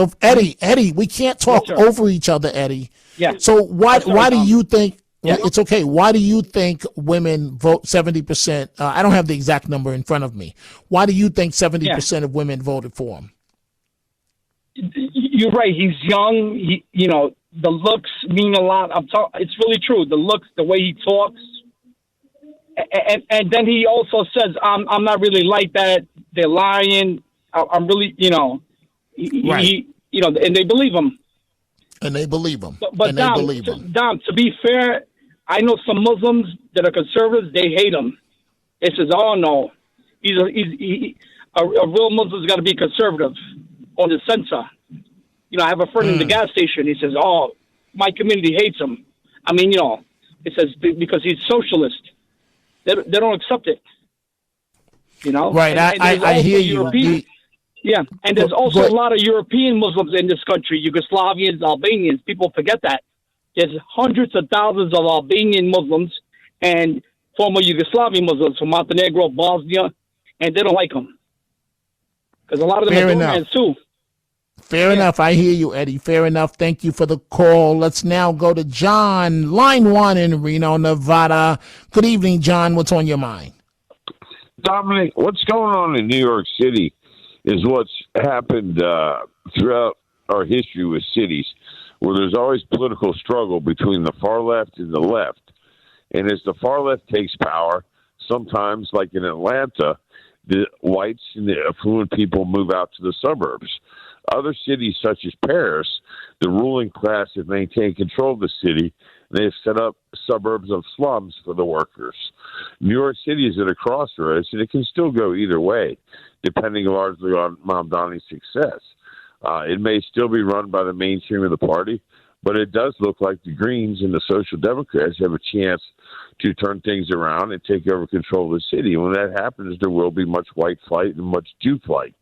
we can't talk over each other, Eddie. Yeah. So why do you think? Yeah. It's okay. Why do you think women vote 70%? I don't have the exact number in front of me. Why do you think 70% of women voted for him? You're right. He's young. The looks mean a lot. It's really true. The looks, the way he talks, and then he also says, "I'm not really like that. They're lying. I'm really, right. And they believe him. And they believe him. But Dom, to be fair, I know some Muslims that are conservatives. They hate him. They says, "Oh no, a real Muslim's got to be conservative." On the censor. I have a friend in the gas station. He says, "Oh, my community hates him." It says because he's socialist. They don't accept it. Right. I hear you. And there's also a lot of European Muslims in this country, Yugoslavians, Albanians. People forget that. There's hundreds of thousands of Albanian Muslims and former Yugoslavian Muslims from Montenegro, Bosnia, and they don't like him. Because a lot of them are doing too. Fair enough. I hear you, Eddie. Fair enough. Thank you for the call. Let's now go to John, line 1 in Reno, Nevada. Good evening, John. What's on your mind? Dominic, what's going on in New York City is what's happened throughout our history with cities, where there's always political struggle between the far left and the left. And as the far left takes power, sometimes, like in Atlanta, the whites and the affluent people move out to the suburbs. Other cities, such as Paris, the ruling class have maintained control of the city, and they've set up suburbs of slums for the workers. New York City is at a crossroads, and it can still go either way. depending largely on Mamdani's success. It may still be run by the mainstream of the party, but it does look like the Greens and the Social Democrats have a chance to turn things around and take over control of the city. When that happens, there will be much white flight and much Jew flight.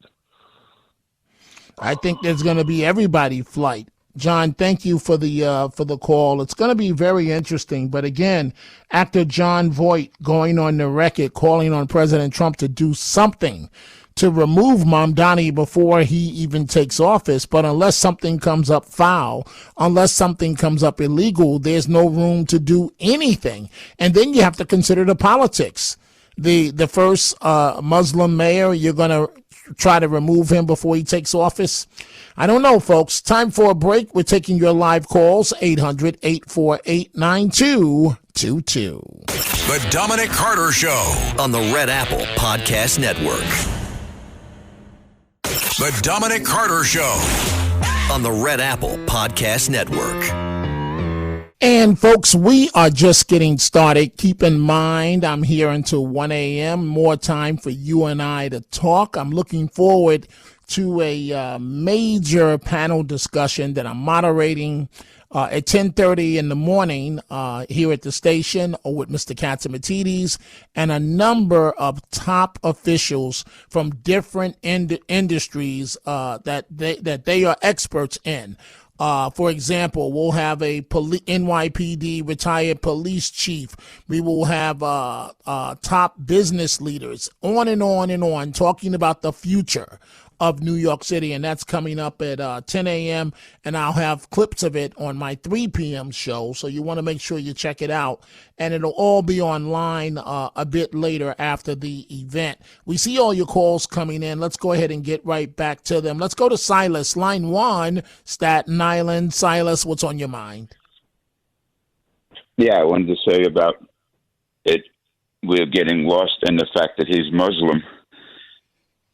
I think there's going to be everybody flight. John, thank you for the call. It's going to be very interesting. But again, actor John Voight going on the record, calling on President Trump to do something to remove Mamdani before he even takes office. But unless something comes up foul, unless something comes up illegal, there's no room to do anything. And then you have to consider the politics. The first Muslim mayor, you're going to try to remove him before he takes office? I don't know, folks. Time for a break. We're taking your live calls, 800-848-9222. The Dominic Carter Show on the Red Apple Podcast Network. The Dominic Carter Show on the Red Apple Podcast Network. And folks, we are just getting started. Keep in mind, I'm here until 1 a.m. More time for you and I to talk. I'm looking forward to a major panel discussion that I'm moderating at 10:30 in the morning here at the station with Mr. Katsimatidis and a number of top officials from different industries that they are experts in. For example, we'll have a NYPD retired police chief. We will have top business leaders, on and on and on, talking about the future of New York City, and that's coming up at 10 a.m., and I'll have clips of it on my 3 p.m. show, so you want to make sure you check it out, and it'll all be online a bit later after the event. We see all your calls coming in. Let's go ahead and get right back to them. Let's go to Silas, line 1, Staten Island. Silas, what's on your mind? Yeah, I wanted to say about it, we're getting lost in the fact that he's Muslim.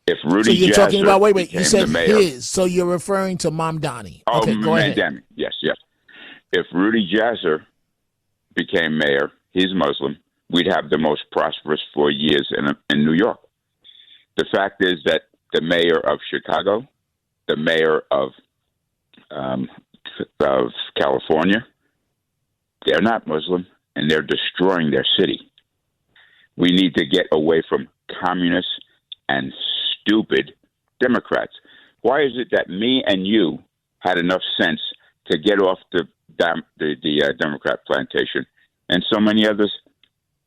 If Rudy so you're Jasser talking about, wait, you said mayor, his, so you're referring to Mamdani. Oh, okay, go ahead. Mamdani. Yes. If Rudy Jasser became mayor, he's Muslim, we'd have the most prosperous 4 years in New York. The fact is that the mayor of Chicago, the mayor of California, they're not Muslim, and they're destroying their city. We need to get away from communists and stupid Democrats. Why is it that me and you had enough sense to get off the Democrat plantation, and so many others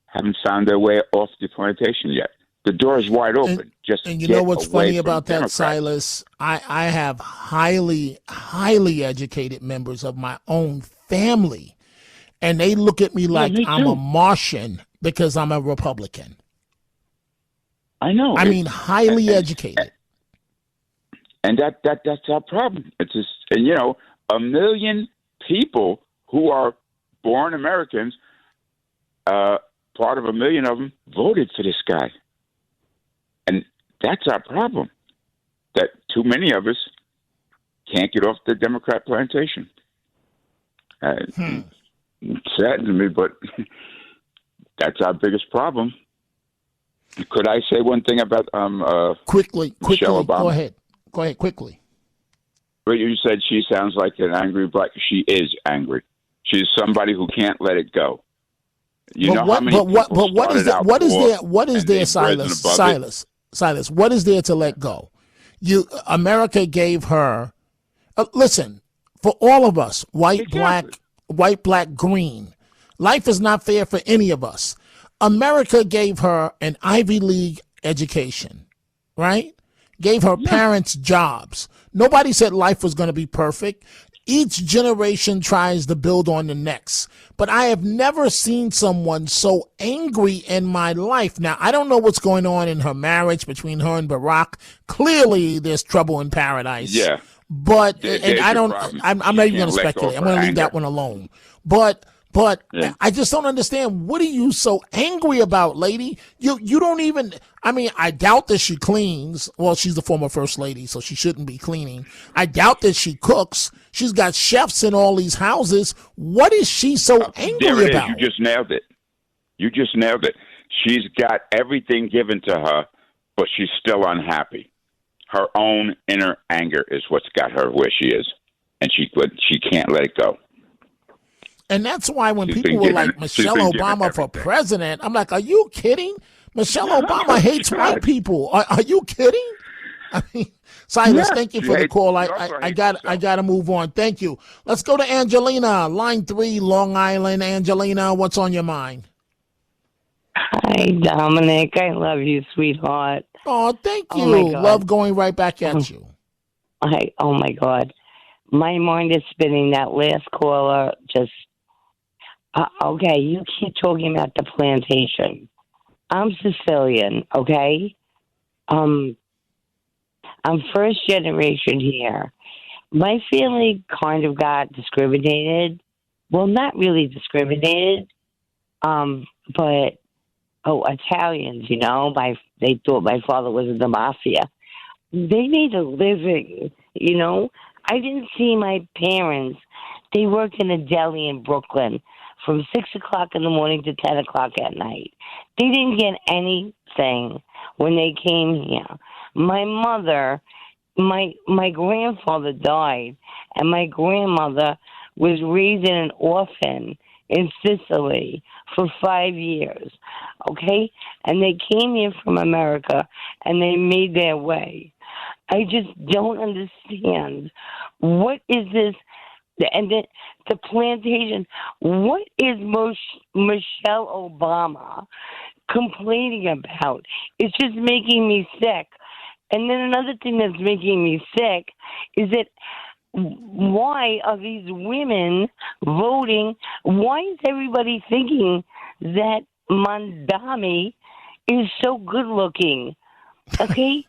haven't found their way off the plantation yet? The door is wide open. And you know what's funny about that, Democrats. Silas? I have highly educated members of my own family, and they look at me like I'm a Martian because I'm a Republican. I know. I mean, highly educated. And that's our problem. It's just, and you know, 1 million people who are born Americans, part of 1 million of them voted for this guy. And that's our problem, that too many of us can't get off the Democrat plantation. It saddens me, but that's our biggest problem. Could I say one thing about quickly? Michelle Obama? Go ahead, quickly. But you said she sounds like an angry black. She is angry. She's somebody who can't let it go. What is there, Silas? What is there to let go? America gave her. Listen, for all of us, white, black, green. Life is not fair for any of us. America gave her an Ivy League education, right? Gave her parents jobs. Nobody said life was going to be perfect. Each generation tries to build on the next. But I have never seen someone so angry in my life. Now, I don't know what's going on in her marriage between her and Barack. Clearly, there's trouble in paradise. Yeah. But, I'm not even going to speculate. I'm going to leave that one alone. But yeah. I just don't understand. What are you so angry about, lady? You don't even, I doubt that she cleans. Well, she's the former first lady, so she shouldn't be cleaning. I doubt that she cooks. She's got chefs in all these houses. What is she so angry about? You just nailed it. She's got everything given to her but she's still unhappy. Her own inner anger is what's got her where she is, and she can't let it go. And that's why when people were like, Michelle Obama for president, I'm like, are you kidding? Michelle Obama hates white people. Are you kidding? I mean, Silas, thank you for the call. I got to move on. Thank you. Let's go to Angelina, line 3, Long Island. Angelina, what's on your mind? Hi, Dominic. I love you, sweetheart. Oh, thank you. Oh my God. Love going right back at you. Oh my God. My mind is spinning. That last caller just, okay, you keep talking about the plantation. I'm Sicilian, okay? I'm first generation here. My family kind of got discriminated. Well, not really discriminated, but, Italians, you know, they thought my father was in the mafia. They made a living, you know. I didn't see my parents. They worked in a deli in Brooklyn from 6 o'clock in the morning to 10 o'clock at night. They didn't get anything when they came here. My mother, my grandfather died, and my grandmother was raised in an orphan in Sicily for 5 years, okay? And they came here from America, and they made their way. I just don't understand. What is this? And the plantation, what is Michelle Obama complaining about? It's just making me sick. And then another thing that's making me sick is that why are these women voting? Why is everybody thinking that Mamdani is so good looking? Okay?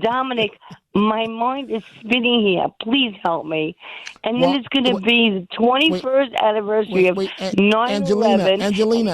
Dominic, my mind is spinning here. Please help me. And then it's going to be the 21st anniversary of 9/11.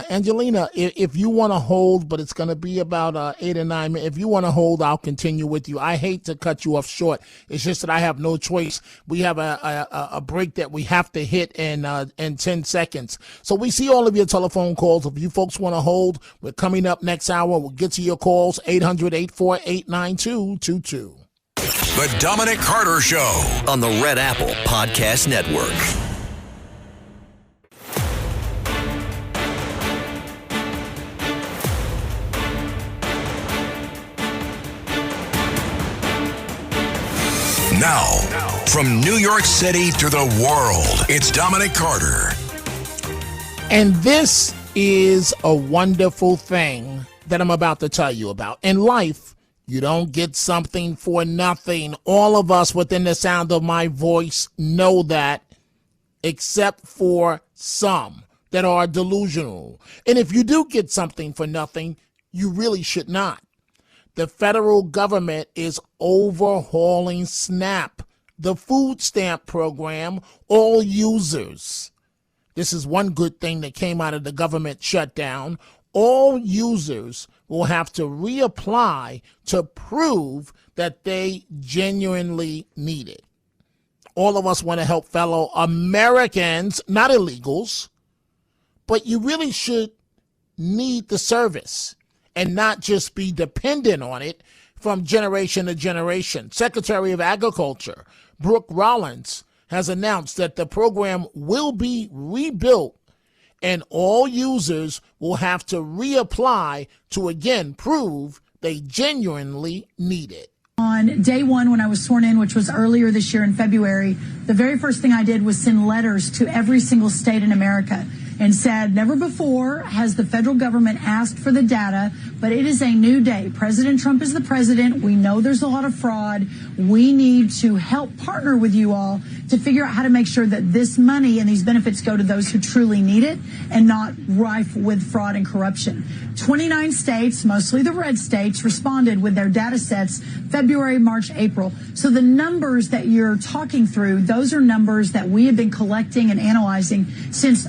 Angelina, if you want to hold, but it's going to be about 8 or 9 minutes. If you want to hold, I'll continue with you. I hate to cut you off short. It's just that I have no choice. We have a break that we have to hit in 10 seconds. So we see all of your telephone calls. If you folks want to hold, we're coming up next hour. We'll get to your calls, 800-848-9222. The Dominic Carter Show on the Red Apple Podcast Network. Now, from New York City to the world, it's Dominic Carter. And this is a wonderful thing that I'm about to tell you about. In life, you don't get something for nothing. All of us within the sound of my voice know that, except for some that are delusional. And if you do get something for nothing, you really should not. The federal government is overhauling SNAP, the food stamp program, all users. This is one good thing that came out of the government shutdown. All users will have to reapply to prove that they genuinely need it. All of us want to help fellow Americans, not illegals, but you really should need the service and not just be dependent on it from generation to generation. Secretary of Agriculture Brooke Rollins has announced that the program will be rebuilt and all users will have to reapply to again prove they genuinely need it. On day one, when I was sworn in, which was earlier this year in February, the very first thing I did was send letters to every single state in America and said, never before has the federal government asked for the data, but it is a new day. President Trump is the president. We know there's a lot of fraud. We need to help partner with you all to figure out how to make sure that this money and these benefits go to those who truly need it and not rife with fraud and corruption. 29 states, mostly the red states, responded with their data sets February, March, April. So the numbers that you're talking through, those are numbers that we have been collecting and analyzing since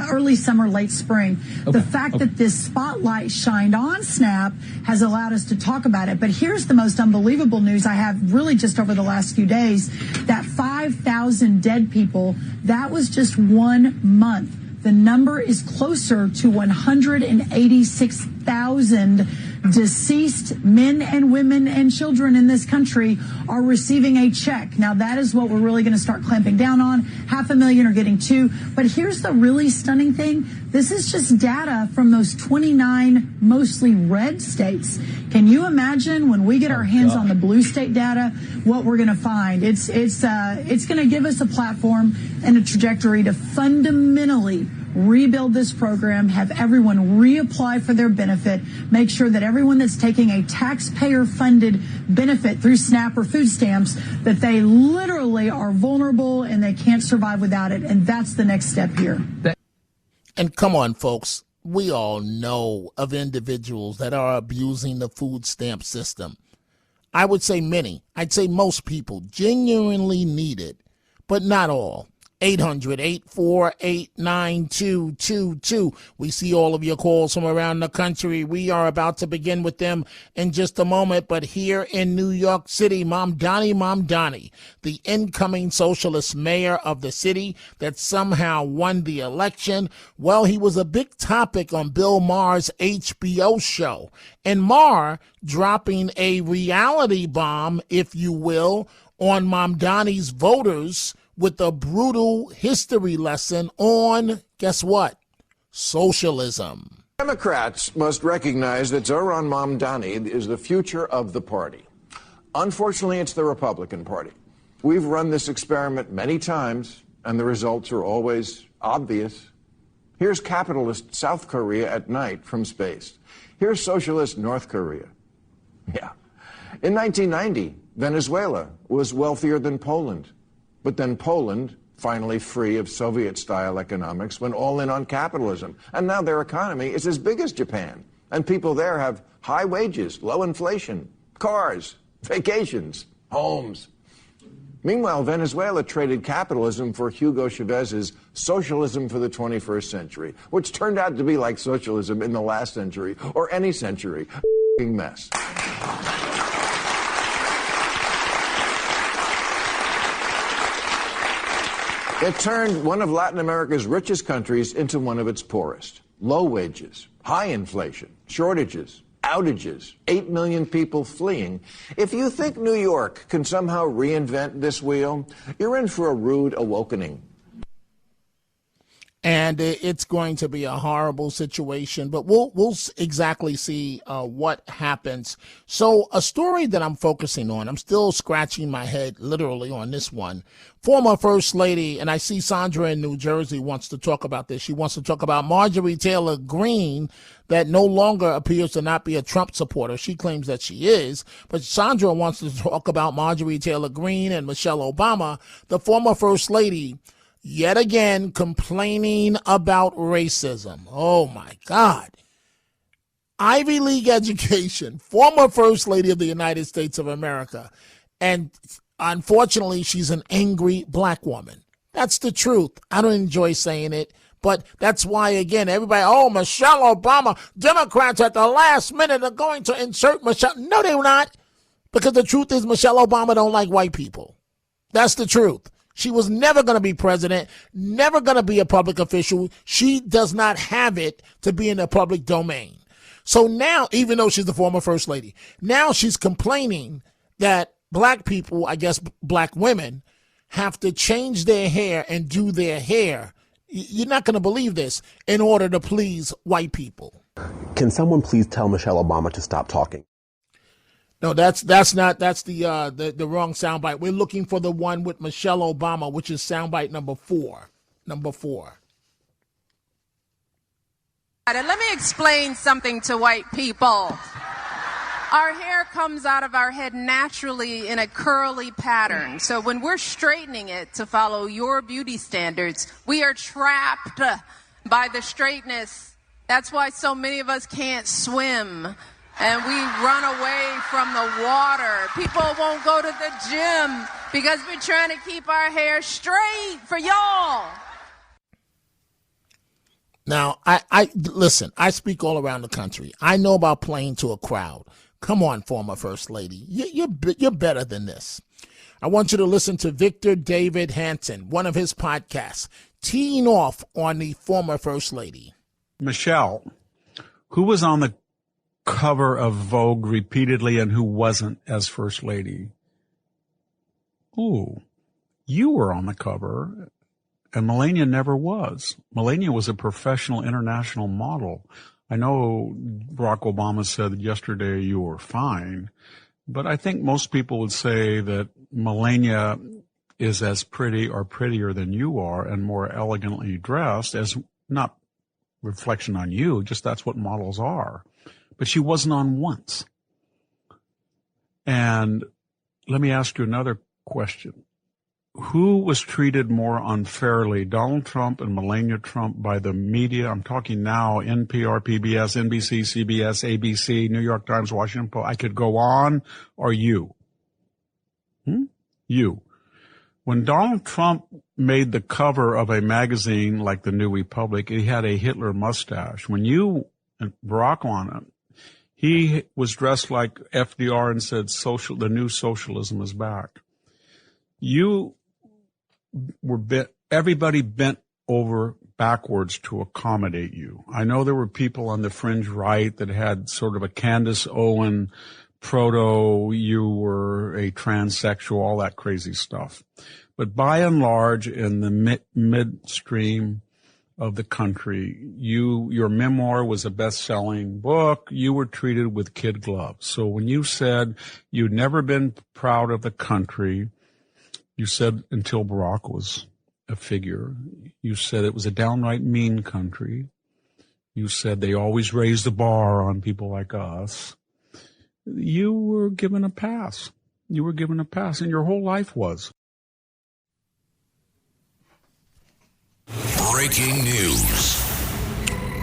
early summer, late spring. Okay. The fact that this spotlight shined on SNAP has allowed us to talk about it. But here's the most unbelievable news I have really just over the last few days, that 5,000 dead people, that was just 1 month. The number is closer to 186,000 deceased men and women and children in this country are receiving a check. Now, that is what we're really going to start clamping down on. 500,000 are getting 2. But here's the really stunning thing. This is just data from those 29 mostly red states. Can you imagine when we get our hands on the blue state data, what we're going to find? It's going to give us a platform and a trajectory to fundamentally rebuild this program, have everyone reapply for their benefit, make sure that everyone that's taking a taxpayer-funded benefit through SNAP or food stamps, that they literally are vulnerable and they can't survive without it. And that's the next step here. And come on, folks, we all know of individuals that are abusing the food stamp system. I would say many, I'd say most people genuinely need it, but not all. 800-848-9222. We see all of your calls from around the country. We are about to begin with them in just a moment. But here in New York City, Mamdani, the incoming socialist mayor of the city that somehow won the election, well, he was a big topic on Bill Maher's HBO show. And Maher dropping a reality bomb, if you will, on Mamdani's voters with a brutal history lesson on, guess what? Socialism. Democrats must recognize that Zohran Mamdani is the future of the party. Unfortunately, it's the Republican Party. We've run this experiment many times, and the results are always obvious. Here's capitalist South Korea at night from space. Here's socialist North Korea. Yeah. In 1990, Venezuela was wealthier than Poland. But then Poland, finally free of Soviet-style economics, went all in on capitalism. And now their economy is as big as Japan. And people there have high wages, low inflation, cars, vacations, homes. Meanwhile, Venezuela traded capitalism for Hugo Chavez's socialism for the 21st century, which turned out to be like socialism in the last century, or any century. A mess. It turned one of Latin America's richest countries into one of its poorest. Low wages, high inflation, shortages, outages, 8 million people fleeing. If you think New York can somehow reinvent this wheel, you're in for a rude awakening. And it's going to be a horrible situation, but we'll exactly see what happens. So a story that I'm focusing on, I'm still scratching my head literally on this one. Former First Lady, and I see Sandra in New Jersey wants to talk about this. She wants to talk about Marjorie Taylor Green, that no longer appears to not be a Trump supporter. She claims that she is, but Sandra wants to talk about Marjorie Taylor Green and Michelle Obama, the former First Lady, yet again complaining about racism. Oh, my God. Ivy League education, former First Lady of the United States of America, and unfortunately, she's an angry black woman. That's the truth. I don't enjoy saying it, but that's why, again, everybody, oh, Michelle Obama, Democrats at the last minute are going to insert Michelle. No, they're not, because the truth is Michelle Obama don't like white people. That's the truth. She was never going to be president, never going to be a public official. She does not have it to be in the public domain. So now, even though she's the former First Lady, now she's complaining that black people, I guess black women, have to change their hair and do their hair. You're not going to believe this, in order to please white people. Can someone please tell Michelle Obama to stop talking? No, that's the wrong soundbite. We're looking for the one with Michelle Obama, which is soundbite number 4. Number 4. And let me explain something to white people. Our hair comes out of our head naturally in a curly pattern. So when we're straightening it to follow your beauty standards, we are trapped by the straightness. That's why so many of us can't swim. And we run away from the water. People won't go to the gym because we're trying to keep our hair straight for y'all. Now, I listen, I speak all around the country. I know about playing to a crowd. Come on, former First Lady. You're better than this. I want you to listen to Victor David Hanson, one of his podcasts, teeing off on the former First Lady. Michelle, who was on the cover of Vogue repeatedly and who wasn't as First Lady? Ooh, you were on the cover, and Melania never was. Melania was a professional international model. I know Barack Obama said yesterday you were fine, but I think most people would say that Melania is as pretty or prettier than you are and more elegantly dressed, as not reflection on you, just that's what models are. But she wasn't on once. And let me ask you another question. Who was treated more unfairly, Donald Trump and Melania Trump, by the media? I'm talking now, NPR, PBS, NBC, CBS, ABC, New York Times, Washington Post. I could go on, or you? You. When Donald Trump made the cover of a magazine like the New Republic, he had a Hitler mustache. When you and Barack on it, he was dressed like FDR and said, the new socialism is back. You were everybody bent over backwards to accommodate you. I know there were people on the fringe right that had sort of a Candace Owen you were a transsexual, all that crazy stuff. But by and large, in the midstream of the country, your memoir was a best-selling book. You were treated with kid gloves. So when you said you'd never been proud of the country, you said until Barack was a figure, you said it was a downright mean country. You said they always raised the bar on people like us. You were given a pass. You were given a pass, and your whole life was. Breaking news.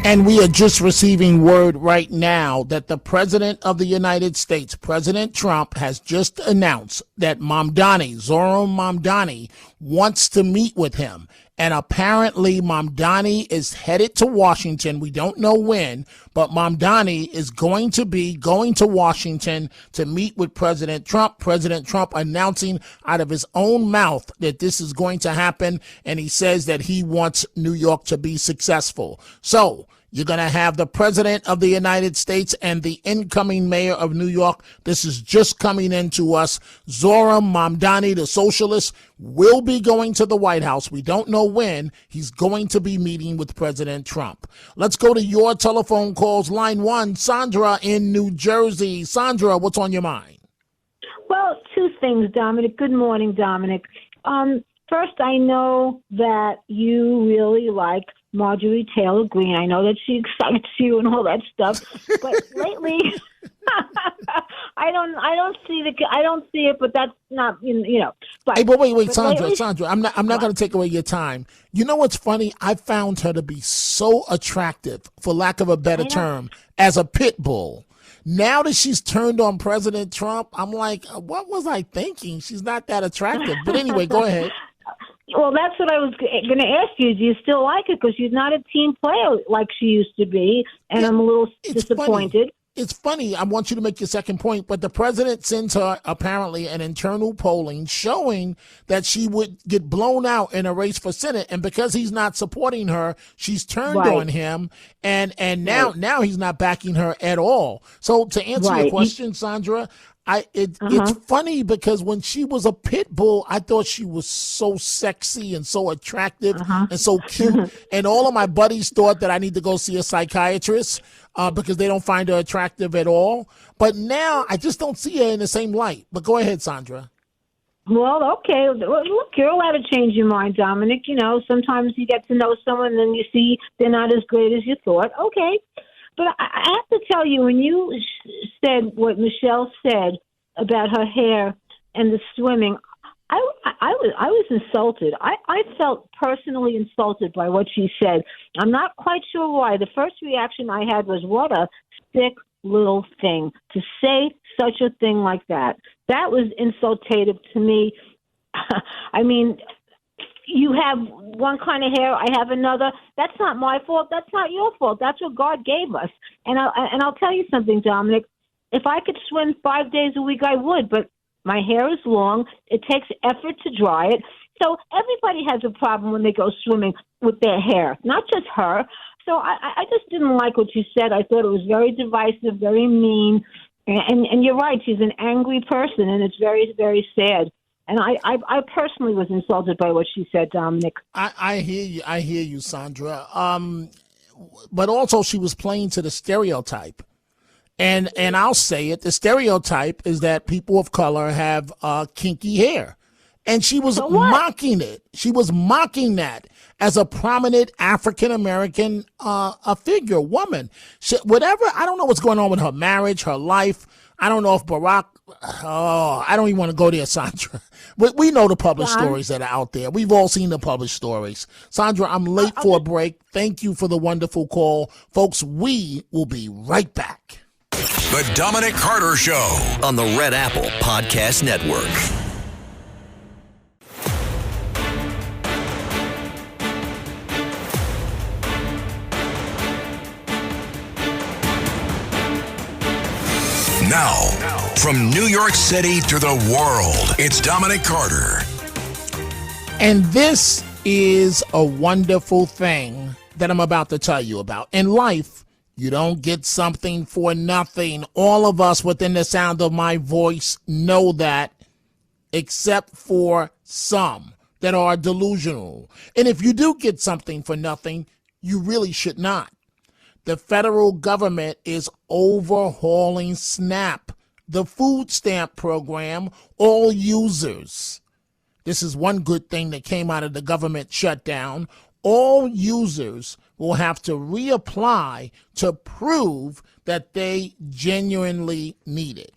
And we are just receiving word right now that the President of the United States, President Trump, has just announced that Zohran Mamdani, wants to meet with him. And apparently Mamdani is headed to Washington. We don't know when, but Mamdani is going to Washington to meet with President Trump. President Trump announcing out of his own mouth that this is going to happen. And he says that he wants New York to be successful. So you're going to have the President of the United States and the incoming mayor of New York. This is just coming into us. Zohran Mamdani, the socialist, will be going to the White House. We don't know when. He's going to be meeting with President Trump. Let's go to your telephone calls. Line 1, Sandra in New Jersey. Sandra, what's on your mind? Well, two things, Dominic. Good morning, Dominic. First, I know that you really like Marjorie Taylor Green. I know that she excites you and all that stuff, but lately, I don't see it. But that's not, But, hey, but wait, Sandra, lately, Sandra, I'm not going to take away your time. You know what's funny? I found her to be so attractive, for lack of a better term, as a pit bull. Now that she's turned on President Trump, I'm like, what was I thinking? She's not that attractive. But anyway, go ahead. Well, that's what I was going to ask you. Do you still like it? Because she's not a team player like she used to be, and I'm a little disappointed. It's funny. I want you to make your second point, but the president sends her apparently an internal polling showing that she would get blown out in a race for Senate, and because he's not supporting her, she's turned on him, and now he's not backing her at all. So to answer your question, Sandra, it's funny because when she was a pit bull, I thought she was so sexy and so attractive and so cute. And all of my buddies thought that I need to go see a psychiatrist because they don't find her attractive at all. But now I just don't see her in the same light. But go ahead, Sandra. Well, okay. Look, you're allowed to change your mind, Dominic. Sometimes you get to know someone and then you see they're not as great as you thought. Okay. But I have to tell you, when you said what Michelle said about her hair and the swimming, I was insulted. I felt personally insulted by what she said. I'm not quite sure why. The first reaction I had was, what a sick little thing to say such a thing like that. That was insultative to me. I mean, you have one kind of hair, I have another. That's not my fault. That's not your fault. That's what God gave us. And I'll tell you something, Dominic. If I could swim 5 days a week, I would. But my hair is long. It takes effort to dry it. So everybody has a problem when they go swimming with their hair, not just her. So I just didn't like what you said. I thought it was very divisive, very mean. And you're right, she's an angry person, and it's very, very sad. And I personally was insulted by what she said, Dominic. I hear you, Sandra. But also she was playing to the stereotype. And I'll say it, the stereotype is that people of color have kinky hair. And she was mocking it. She was mocking that as a prominent African-American figure, woman. Whatever, I don't know what's going on with her marriage, her life. I don't know if Barack, I don't even want to go there, Sandra. But we know the published stories that are out there. We've all seen the published stories. Sandra, I'm late for a break. Thank you for the wonderful call. Folks, we will be right back. The Dominic Carter Show on the Red Apple Podcast Network. Now, from New York City to the world, it's Dominic Carter. And this is a wonderful thing that I'm about to tell you about. In life, you don't get something for nothing. All of us within the sound of my voice know that, except for some that are delusional. And if you do get something for nothing, you really should not. The federal government is overhauling SNAP, the food stamp program, all users. This is one good thing that came out of the government shutdown. All users will have to reapply to prove that they genuinely need it.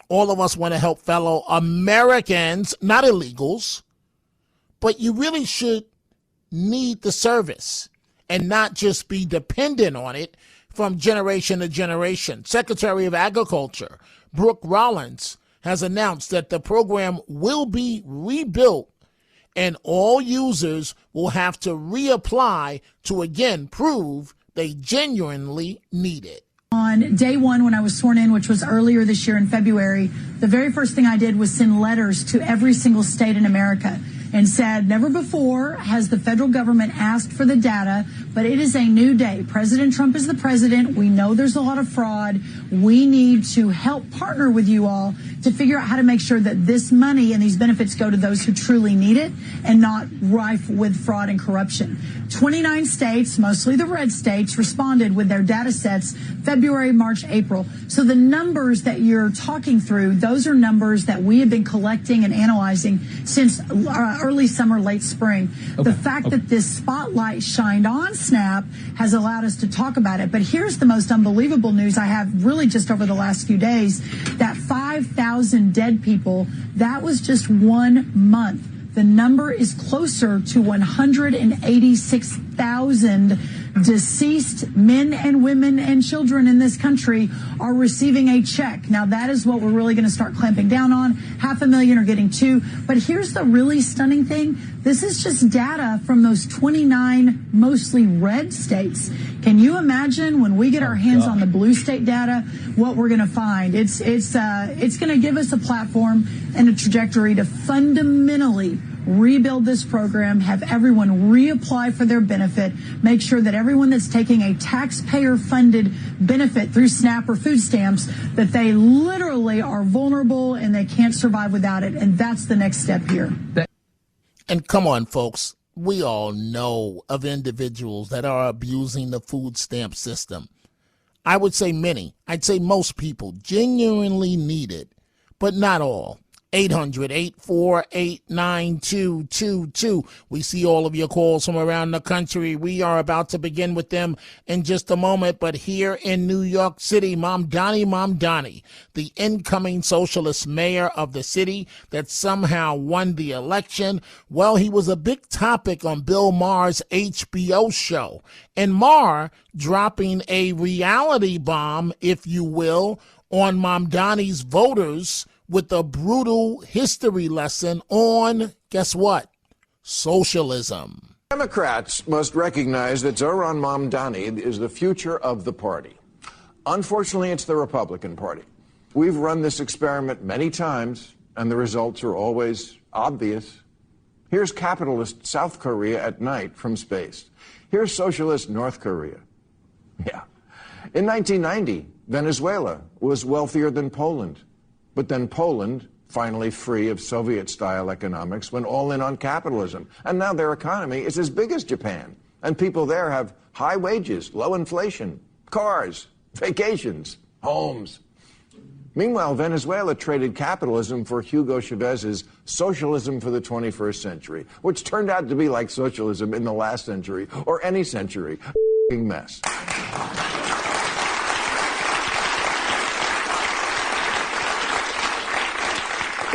All of us want to help fellow Americans, not illegals, but you really should need the service and not just be dependent on it from generation to generation. Secretary of Agriculture Brooke Rollins has announced that the program will be rebuilt and all users will have to reapply to again prove they genuinely need it. On day one, when I was sworn in, which was earlier this year in February, the very first thing I did was send letters to every single state in America and said, never before has the federal government asked for the data, but it is a new day. President Trump is the president. We know there's a lot of fraud. We need to help partner with you all to figure out how to make sure that this money and these benefits go to those who truly need it and not rife with fraud and corruption. 29 states, mostly the red states, responded with their data sets February, March, April. So the numbers that you're talking through, those are numbers that we have been collecting and analyzing since early summer, late spring. Okay. The fact that this spotlight shined on SNAP has allowed us to talk about it. But here's the most unbelievable news I have really just over the last few days, that 5,000 dead people, that was just 1 month. The number is closer to 186,000 deceased men and women and children in this country are receiving a check. Now, that is what we're really going to start clamping down on. 500,000 are getting 2. But here's the really stunning thing. This is just data from those 29 mostly red states. Can you imagine when we get our hands on the blue state data, what we're going to find? It's going to give us a platform and a trajectory to fundamentally rebuild this program, have everyone reapply for their benefit, make sure that everyone that's taking a taxpayer-funded benefit through SNAP or food stamps, that they literally are vulnerable and they can't survive without it. And that's the next step here. And come on, folks. We all know of individuals that are abusing the food stamp system. I would say many. I'd say most people genuinely need it, but not all. 800-848-9222. We see all of your calls from around the country. We are about to begin with them in just a moment. But here in New York City, Mamdani, the incoming socialist mayor of the city that somehow won the election, well, he was a big topic on Bill Maher's HBO show. And Maher dropping a reality bomb, if you will, on Mamdani's voters with a brutal history lesson on, guess what? Socialism. Democrats must recognize that Zohran Mamdani is the future of the party. Unfortunately, it's the Republican Party. We've run this experiment many times, and the results are always obvious. Here's capitalist South Korea at night from space. Here's socialist North Korea. Yeah. In 1990, Venezuela was wealthier than Poland. But then Poland, finally free of Soviet-style economics, went all in on capitalism. And now their economy is as big as Japan. And people there have high wages, low inflation, cars, vacations, homes. Meanwhile, Venezuela traded capitalism for Hugo Chavez's socialism for the 21st century, which turned out to be like socialism in the last century or any century. A mess.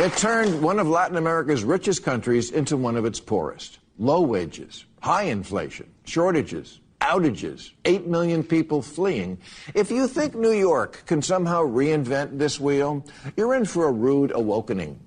It turned one of Latin America's richest countries into one of its poorest. Low wages, high inflation, shortages, outages, 8 million people fleeing. If you think New York can somehow reinvent this wheel, you're in for a rude awakening.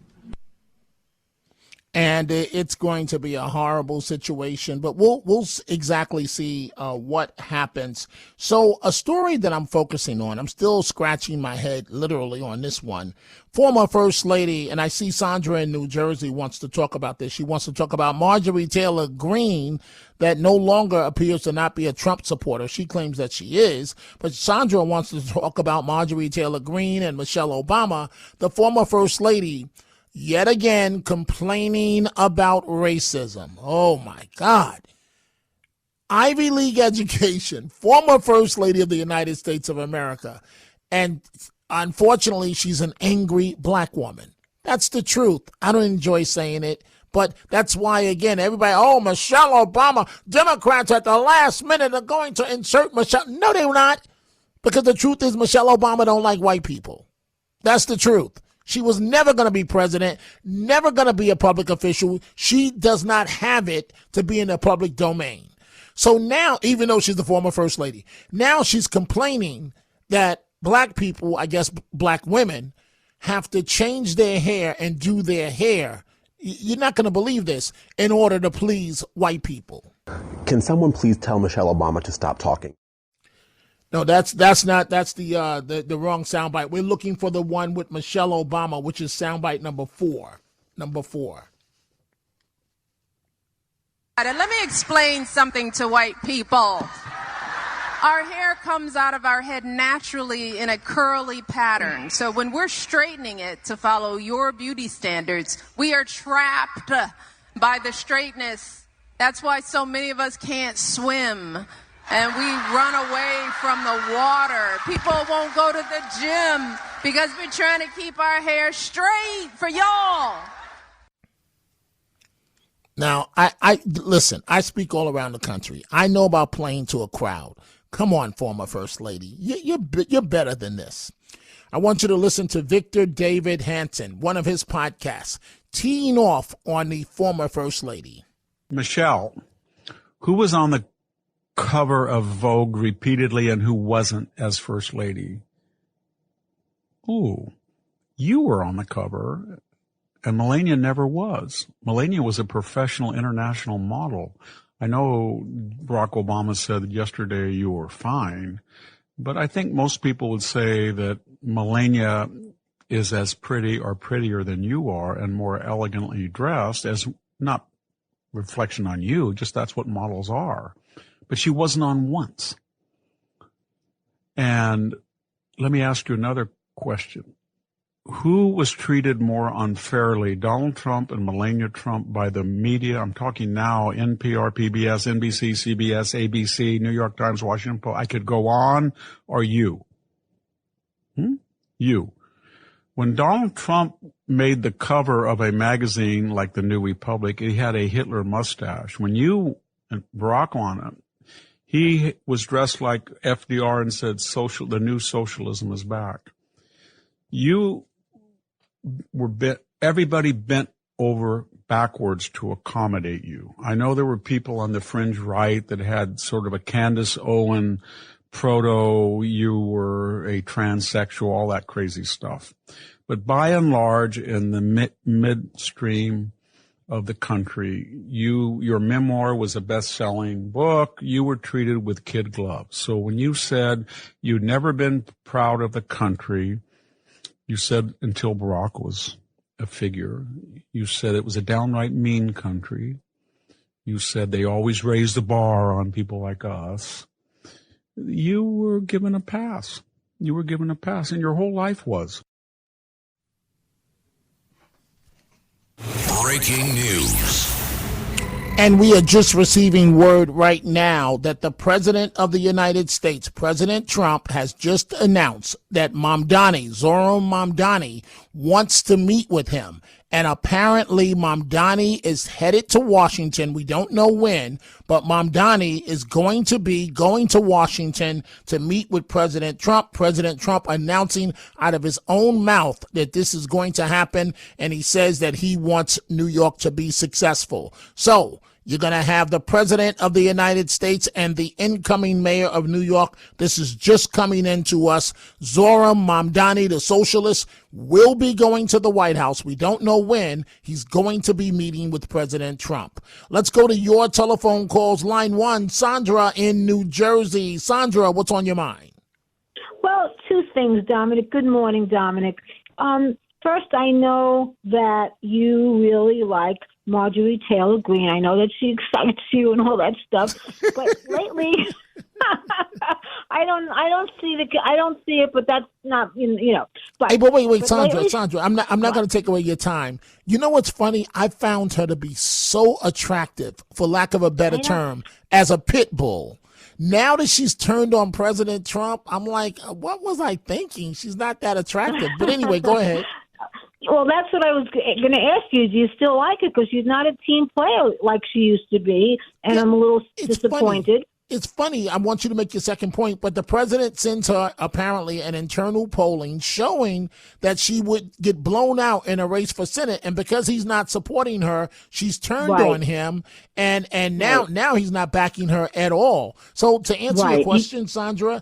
And it's going to be a horrible situation, but we'll exactly see what happens. So a story that I'm focusing on, I'm still scratching my head literally on this one. Former First Lady, and I see Sandra in New Jersey wants to talk about this. She wants to talk about Marjorie Taylor Green, that no longer appears to not be a Trump supporter. She claims that she is, but Sandra wants to talk about Marjorie Taylor Green and Michelle Obama, the former First Lady, yet again complaining about racism. Oh, my God. Ivy League education, former First Lady of the United States of America, and unfortunately, she's an angry black woman. That's the truth. I don't enjoy saying it, but that's why, again, everybody, oh, Michelle Obama, Democrats at the last minute are going to insert Michelle. No, they're not, because the truth is Michelle Obama don't like white people. That's the truth. She was never going to be president, never going to be a public official. She does not have it to be in the public domain. So now, even though she's the former First Lady, now she's complaining that black people, I guess black women, have to change their hair and do their hair. You're not going to believe this, in order to please white people. Can someone please tell Michelle Obama to stop talking? No, that's the wrong soundbite. We're looking for the one with Michelle Obama, which is soundbite number 4. Number 4. And let me explain something to white people. Our hair comes out of our head naturally in a curly pattern. So when we're straightening it to follow your beauty standards, we are trapped by the straightness. That's why so many of us can't swim. And we run away from the water. People won't go to the gym because we're trying to keep our hair straight for y'all. Now, I listen, I speak all around the country. I know about playing to a crowd. Come on, former First Lady. You're better than this. I want you to listen to Victor David Hanson, one of his podcasts, teeing off on the former First Lady. Michelle, who was on the cover of Vogue repeatedly and who wasn't as First Lady? Ooh, you were on the cover, and Melania never was. Melania was a professional international model. I know Barack Obama said yesterday you were fine, but I think most people would say that Melania is as pretty or prettier than you are and more elegantly dressed, as not reflection on you, just that's what models are. But she wasn't on once. And let me ask you another question. Who was treated more unfairly, Donald Trump and Melania Trump, by the media? I'm talking now, NPR, PBS, NBC, CBS, ABC, New York Times, Washington Post. I could go on, or you? You. When Donald Trump made the cover of a magazine like the New Republic, he had a Hitler mustache. When you and Barack on it, he was dressed like FDR and said, the new socialism is back. You were everybody bent over backwards to accommodate you. I know there were people on the fringe right that had sort of a Candace Owen you were a transsexual, all that crazy stuff. But by and large, in the midstream of the country, your memoir was a best-selling book. You were treated with kid gloves. So when you said you'd never been proud of the country, you said until Barack was figure. You said it was a downright mean country. You said they always raise the bar on people like us. You were given a pass. You were given a pass, and your whole life was. Breaking news. And we are just receiving word right now that the President of the United States, President Trump, has just announced that Mamdani, Zohran Mamdani, wants to meet with him. And apparently Mamdani is headed to Washington. We don't know when, but Mamdani is going to Washington to meet with President Trump. President Trump announcing out of his own mouth that this is going to happen. And he says that he wants New York to be successful. So you're going to have the President of the United States and the incoming mayor of New York. This is just coming into us. Zohran Mamdani, the socialist, will be going to the White House. We don't know when. He's going to be meeting with President Trump. Let's go to your telephone calls. Line 1, Sandra in New Jersey. Sandra, what's on your mind? Well, two things, Dominic. Good morning, Dominic. First, I know that you really like Marjorie Taylor Green. I know that she excites you and all that stuff, but lately, I don't see it. But that's not, you know. But, hey, but wait, but Sandra, lately, Sandra, I'm not going to take away your time. You know what's funny? I found her to be so attractive, for lack of a better term, as a pit bull. Now that she's turned on President Trump, I'm like, what was I thinking? She's not that attractive. But anyway, go ahead. Well, that's what I was going to ask you. Do you still like it? Because she's not a team player like she used to be, and I'm a little disappointed. It's funny. I want you to make your second point, but the president sends her apparently an internal polling showing that she would get blown out in a race for Senate, and because he's not supporting her, she's turned on him, and now he's not backing her at all. So to answer your question, Sandra,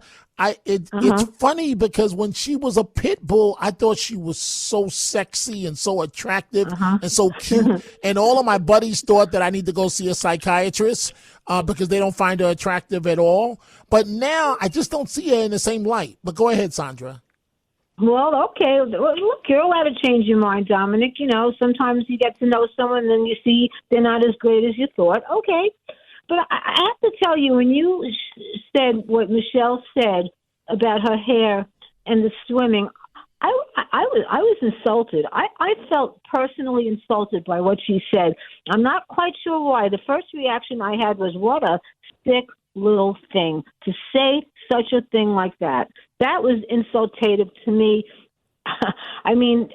it's funny because when she was a pit bull, I thought she was so sexy and so attractive and so cute. And all of my buddies thought that I need to go see a psychiatrist because they don't find her attractive at all. But now I just don't see her in the same light. But go ahead, Sandra. Well, okay. Look, you're allowed to change your mind, Dominic. You know, sometimes you get to know someone and then you see they're not as great as you thought. Okay. But I have to tell you, when you said what Michelle said about her hair and the swimming, I was insulted. I felt personally insulted by what she said. I'm not quite sure why. The first reaction I had was, what a sick little thing to say such a thing like that. That was insultative to me. I mean,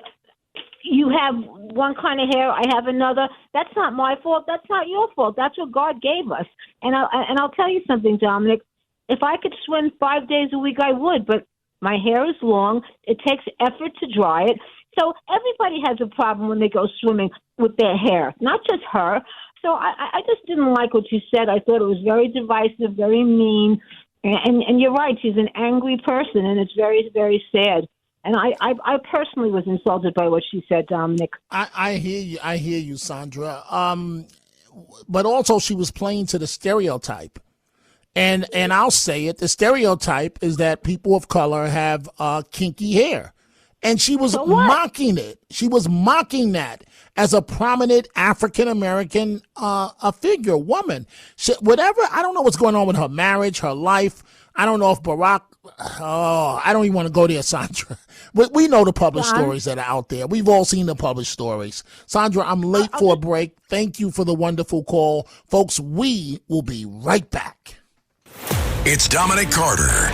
you have one kind of hair, I have another. That's not my fault. That's not your fault. That's what God gave us. And I'll tell you something, Dominic. If I could swim 5 days a week, I would. But my hair is long. It takes effort to dry it. So everybody has a problem when they go swimming with their hair, not just her. So I just didn't like what you said. I thought it was very divisive, very mean. And you're right. She's an angry person, and it's very, very sad. And I personally was insulted by what she said, Dominic. I hear you, Sandra. But also she was playing to the stereotype. And I'll say it, the stereotype is that people of color have kinky hair. And she was mocking it. She was mocking that as a prominent African-American figure, woman. Whatever, I don't know what's going on with her marriage, her life. I don't know if Barack, I don't even want to go there, Sandra. We know the published stories that are out there. We've all seen the published stories. Sandra, I'm late for a break. Thank you for the wonderful call. Folks, we will be right back. It's Dominic Carter.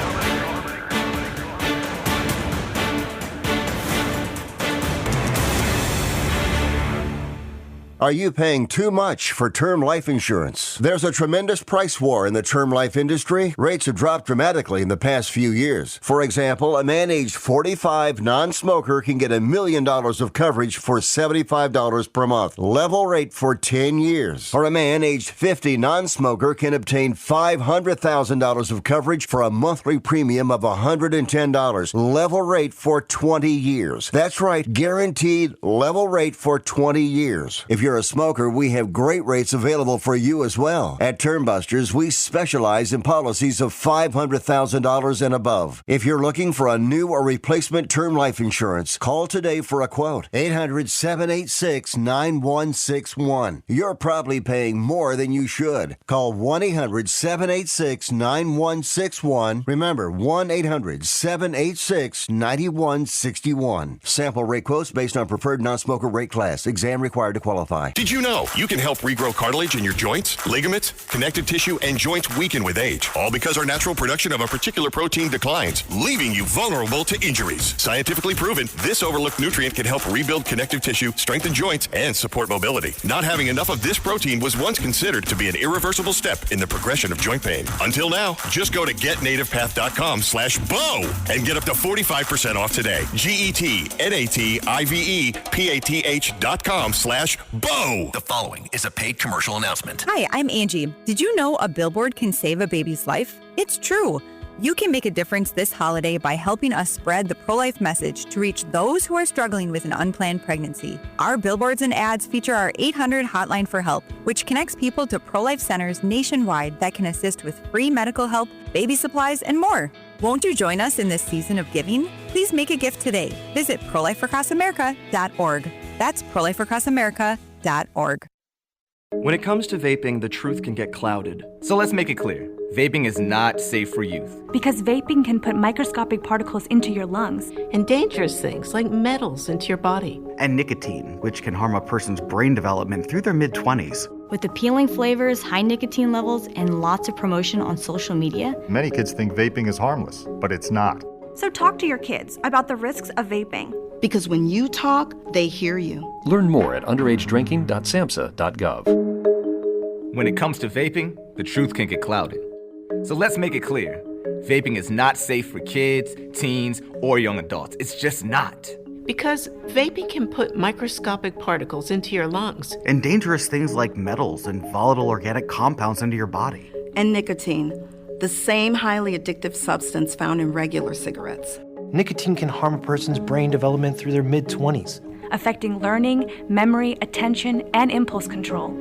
Are you paying too much for term life insurance? There's a tremendous price war in the term life industry. Rates have dropped dramatically in the past few years. For example, a man aged 45, non-smoker, can get $1 million of coverage for $75 per month. Level rate for 10 years. Or a man aged 50, non-smoker, can obtain $500,000 of coverage for a monthly premium of $110. Level rate for 20 years. That's right, guaranteed level rate for 20 years. If you're a smoker, we have great rates available for you as well. At Termbusters, we specialize in policies of $500,000 and above. If you're looking for a new or replacement term life insurance, call today for a quote. 800-786-9161. You're probably paying more than you should. Call 1-800-786-9161. Remember, 1-800-786-9161. Sample rate quotes based on preferred non-smoker rate class. Exam required to qualify. Did you know you can help regrow cartilage in your joints, ligaments, connective tissue, and joints weaken with age? All because our natural production of a particular protein declines, leaving you vulnerable to injuries. Scientifically proven, this overlooked nutrient can help rebuild connective tissue, strengthen joints, and support mobility. Not having enough of this protein was once considered to be an irreversible step in the progression of joint pain. Until now, just go to getnativepath.com/bow and get up to 45% off today. GETNATIVEPATH.com/bow. The following is a paid commercial announcement. Hi, I'm Angie. Did you know a billboard can save a baby's life? It's true. You can make a difference this holiday by helping us spread the pro-life message to reach those who are struggling with an unplanned pregnancy. Our billboards and ads feature our 800 hotline for help, which connects people to pro-life centers nationwide that can assist with free medical help, baby supplies, and more. Won't you join us in this season of giving? Please make a gift today. Visit prolifeacrossamerica.org. That's prolifeacrossamerica.org. When it comes to vaping, the truth can get clouded. So let's make it clear. Vaping is not safe for youth. Because vaping can put microscopic particles into your lungs. And dangerous things like metals into your body. And nicotine, which can harm a person's brain development through their mid-20s. With appealing flavors, high nicotine levels, and lots of promotion on social media, many kids think vaping is harmless, but it's not. So talk to your kids about the risks of vaping. Because when you talk, they hear you. Learn more at underagedrinking.samhsa.gov. When it comes to vaping, the truth can get clouded. So let's make it clear. Vaping is not safe for kids, teens, or young adults. It's just not. Because vaping can put microscopic particles into your lungs. And dangerous things like metals and volatile organic compounds into your body. And nicotine, the same highly addictive substance found in regular cigarettes. Nicotine can harm a person's brain development through their mid-20s. Affecting learning, memory, attention, and impulse control,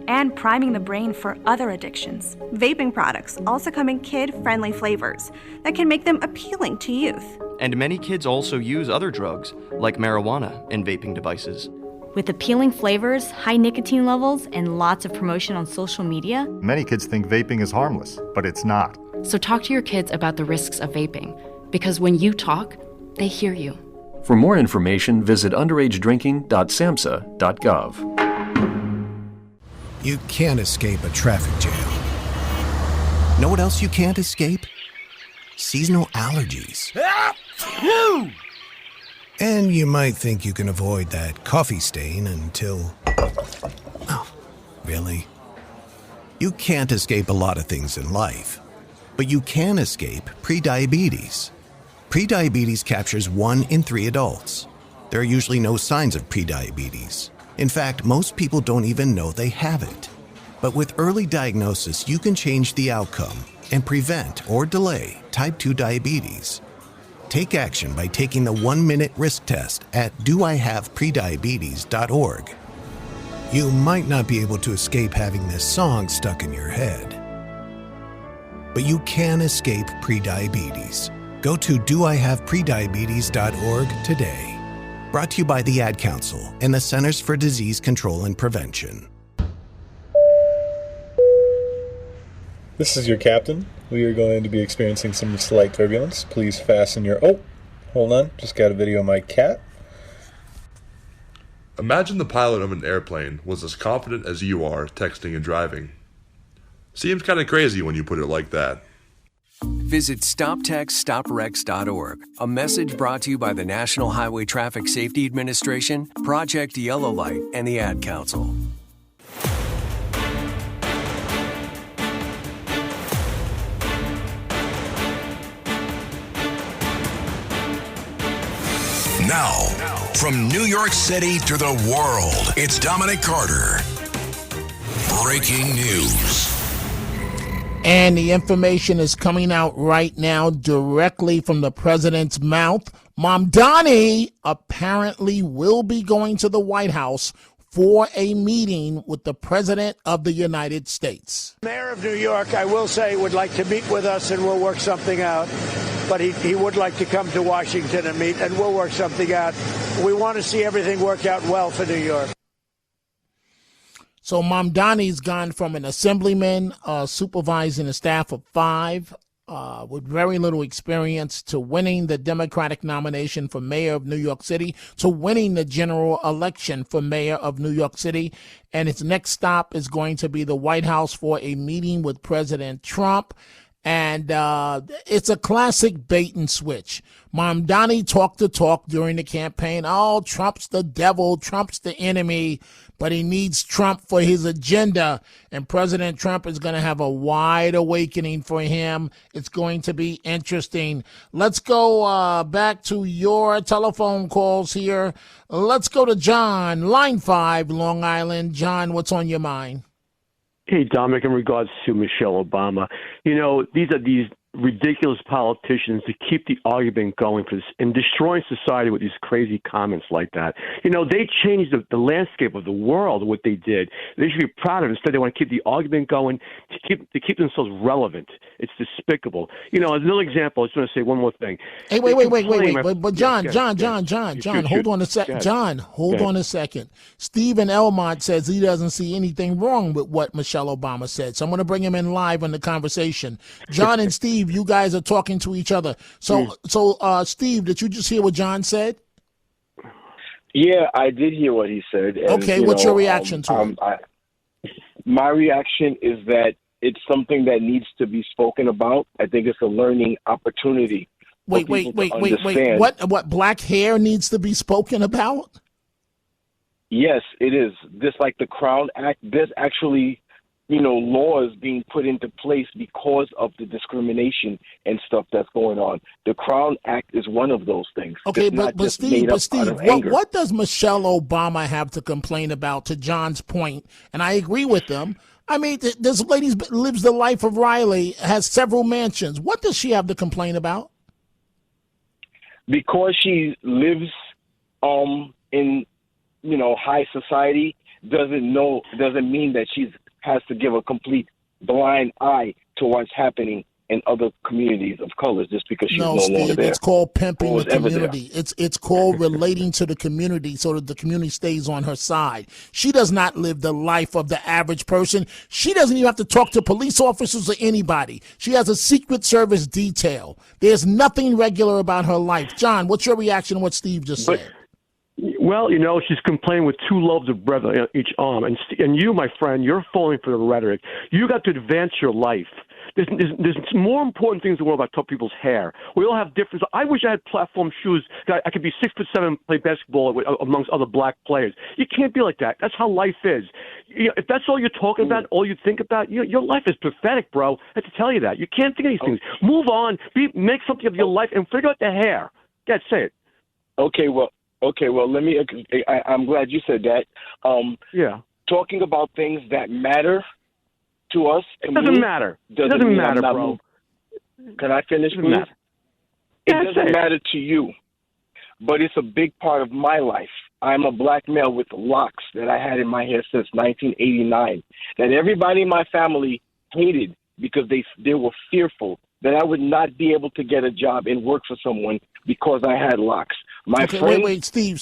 and priming the brain for other addictions. Vaping products also come in kid-friendly flavors that can make them appealing to youth. And many kids also use other drugs, like marijuana, in vaping devices. With appealing flavors, high nicotine levels, and lots of promotion on social media, many kids think vaping is harmless, but it's not. So talk to your kids about the risks of vaping, because when you talk, they hear you. For more information, visit underagedrinking.samhsa.gov. You can't escape a traffic jam. Know what else you can't escape? Seasonal allergies. And you might think you can avoid that coffee stain until... Oh, really? You can't escape a lot of things in life, but you can escape prediabetes. Prediabetes captures 1 in 3 adults. There are usually no signs of prediabetes. In fact, most people don't even know they have it. But with early diagnosis, you can change the outcome and prevent or delay type 2 diabetes. Take action by taking the 1-minute risk test at doihaveprediabetes.org. You might not be able to escape having this song stuck in your head, but you can escape prediabetes. Go to doihaveprediabetes.org today. Brought to you by the Ad Council and the Centers for Disease Control and Prevention. This is your captain. We are going to be experiencing some slight turbulence. Please fasten your... Oh, hold on. Just got a video of my cat. Imagine the pilot of an airplane was as confident as you are texting and driving. Seems kind of crazy when you put it like that. Visit StopTextStopWrecks.org. A message brought to you by the National Highway Traffic Safety Administration, Project Yellow Light, and the Ad Council. Now, from New York City to the world, it's Dominic Carter. Breaking news. And the information is coming out right now directly from the president's mouth. Mamdani apparently will be going to the White House for a meeting with the President of the United States. Mayor of New York, I will say, would like to meet with us and we'll work something out. But he would like to come to Washington and meet, and we'll work something out. We want to see everything work out well for New York. So Mamdani's gone from an assemblyman supervising a staff of 5 with very little experience to winning the Democratic nomination for mayor of New York City, to winning the general election for mayor of New York City. And his next stop is going to be the White House for a meeting with President Trump. And it's a classic bait and switch. Mamdani talked the talk during the campaign. Oh, Trump's the devil, Trump's the enemy, but he needs Trump for his agenda. And President Trump is going to have a wide awakening for him. It's going to be interesting. Let's go back to your telephone calls here. Let's go to John, line 5, Long Island. John, what's on your mind? Hey, Dominic, in regards to Michelle Obama, these are these ridiculous politicians to keep the argument going for this and destroying society with these crazy comments like that. They changed the landscape of the world, what they did. They should be proud of it. Instead, they want to keep the argument going to keep themselves relevant. It's despicable. As another example, I just want to say one more thing. Hey, wait. But John, hold on a second. John, hold on a second. Stephen Elmont says he doesn't see anything wrong with what Michelle Obama said. So I'm going to bring him in live in the conversation. John and Steve, you guys are talking to each other. So Steve, did you just hear what John said? Yeah, I did hear what he said. And, okay, what's your reaction to it? My reaction is that it's something that needs to be spoken about. I think it's a learning opportunity. Wait. What black hair needs to be spoken about? Yes, it is. Just like the Crown Act, there's actually laws being put into place because of the discrimination and stuff that's going on. The Crown Act is one of those things. Okay, but Steve, what does Michelle Obama have to complain about, to John's point? And I agree with them. I mean, this lady lives the life of Riley, has several mansions. What does she have to complain about? Because she lives in high society doesn't mean that she's has to give a complete blind eye to what's happening in other communities of colors just because she's no longer there. It's called pimping the community. It's called relating to the community so that the community stays on her side. She does not live the life of the average person. She doesn't even have to talk to police officers or anybody. She has a Secret Service detail. There's nothing regular about her life. John, what's your reaction to what Steve just said? Well, she's complaining with 2 loaves of bread on each arm. And you, my friend, you're falling for the rhetoric. You got to advance your life. There's more important things in the world about people's hair. We all have different. I wish I had platform shoes. I could be 6'7", play basketball amongst other black players. You can't be like that. That's how life is. If that's all you're talking about, all you think about, your life is pathetic, bro. I have to tell you that. You can't think of these things. Move on. Make something of your life and figure out the hair. Say it. Okay, well, let me. I'm glad you said that. Talking about things that matter to us. It doesn't matter. It doesn't matter, bro. Can I finish, please? It doesn't matter to you, but it's a big part of my life. I'm a black male with locks that I had in my hair since 1989. That everybody in my family hated because they were fearful that I would not be able to get a job and work for someone because I had locks. Wait, Steve,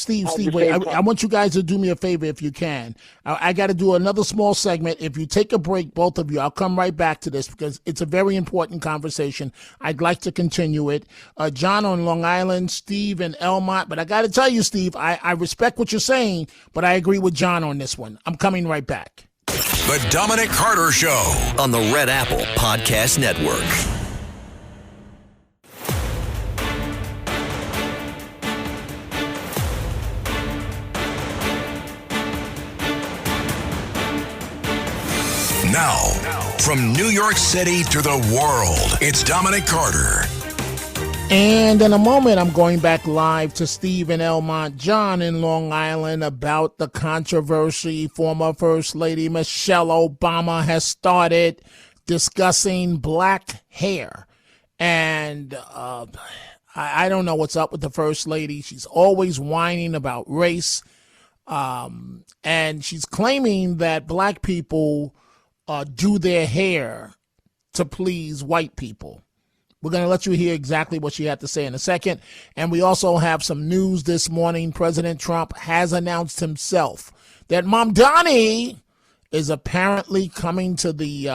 wait. I want you guys to do me a favor if you can. I got to do another small segment. If you take a break, both of you, I'll come right back to this because it's a very important conversation. I'd like to continue it. John on Long Island, Steve in Elmont. But I got to tell you, Steve, I respect what you're saying, but I agree with John on this one. I'm coming right back. The Dominic Carter Show on the Red Apple Podcast Network. Now, from New York City to the world, it's Dominic Carter. And in a moment, I'm going back live to Steve in Elmont, John in Long Island about the controversy former First Lady Michelle Obama has started discussing black hair. And I don't know what's up with the First Lady. She's always whining about race. And she's claiming that black people do their hair to please white people. We're going to let you hear exactly what she had to say in a second. And we also have some news this morning. President Trump has announced himself that Mamdani is apparently coming to the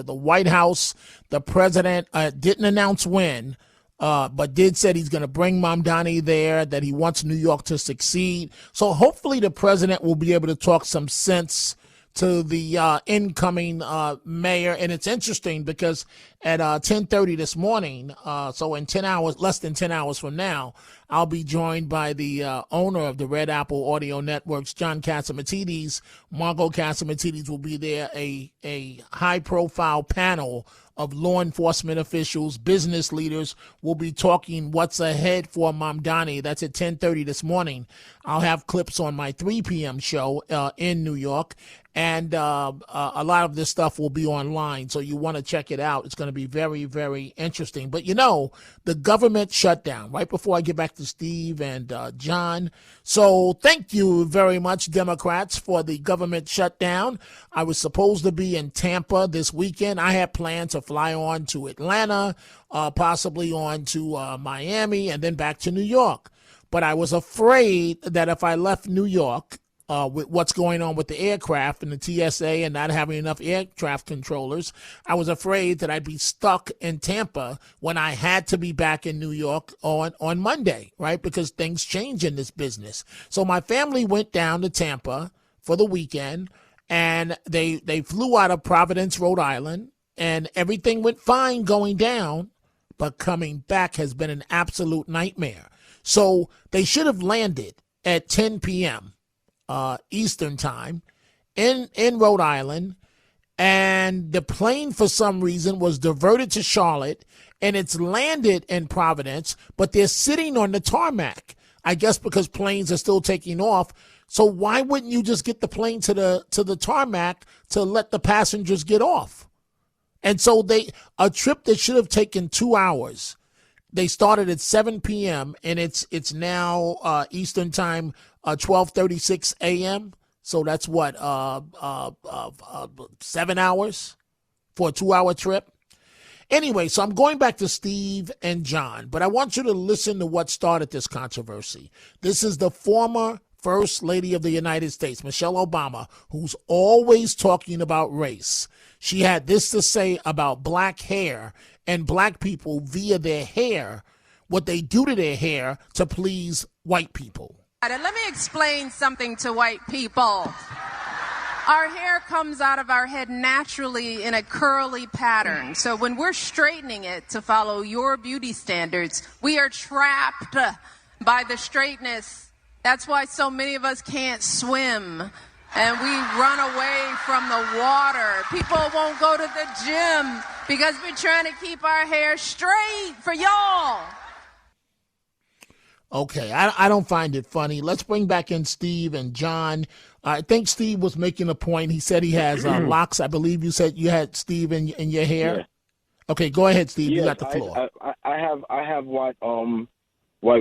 White House. The president didn't announce when, but did said he's going to bring Mamdani there, that he wants New York to succeed. So hopefully the president will be able to talk some sense to the incoming mayor. And it's interesting because at 10:30 this morning, so in 10 hours, less than 10 hours from now, I'll be joined by the owner of the Red Apple Audio Networks, John Catsimatidis. Margot Catsimatidis will be there, a high-profile panel of law enforcement officials, business leaders will be talking what's ahead for Mamdani. That's at 10:30 this morning. I'll have clips on my 3 p.m. show in New York, and a lot of this stuff will be online, so you want to check it out. It's going to be very, very interesting. But, you know, the government shut down right before I get back to Steve and John. So thank you very much, Democrats, for the government shutdown. I was supposed to be in Tampa this weekend. I had planned to fly on to Atlanta, possibly on to Miami, and then back to New York. But I was afraid that if I left New York, with what's going on with the aircraft and the TSA and not having enough air traffic controllers, I was afraid that I'd be stuck in Tampa when I had to be back in New York on Monday, right? Because things change in this business. So my family went down to Tampa for the weekend, and they flew out of Providence, Rhode Island, and everything went fine going down, but coming back has been an absolute nightmare. So they should have landed at 10 p.m. Eastern time in Rhode Island, and the plane for some reason was diverted to Charlotte, and it's landed in Providence, but they're sitting on the tarmac, I guess because planes are still taking off. So why wouldn't you just get the plane to the tarmac to let the passengers get off? And so a trip that should have taken 2 hours, they started at 7 p.m. and it's now Eastern time, 12:36 a.m. So that's what 7 hours for a 2-hour trip. Anyway, so I'm going back to Steve and John, but I want you to listen to what started this controversy. This is the former First Lady of the United States, Michelle Obama, who's always talking about race. She had this to say about black hair and black people via their hair, what they do to their hair to please white people. Let me explain something to white people. Our hair comes out of our head naturally in a curly pattern. So when we're straightening it to follow your beauty standards, we are trapped by the straightness. That's why so many of us can't swim and we run away from the water. People won't go to the gym because we're trying to keep our hair straight for y'all. Okay, I don't find it funny. Let's bring back in Steve and John. I think Steve was making a point. He said he has locks. I believe you said you had Steve in your hair. Yeah. Okay, go ahead, Steve. Yes, you got the floor. I have what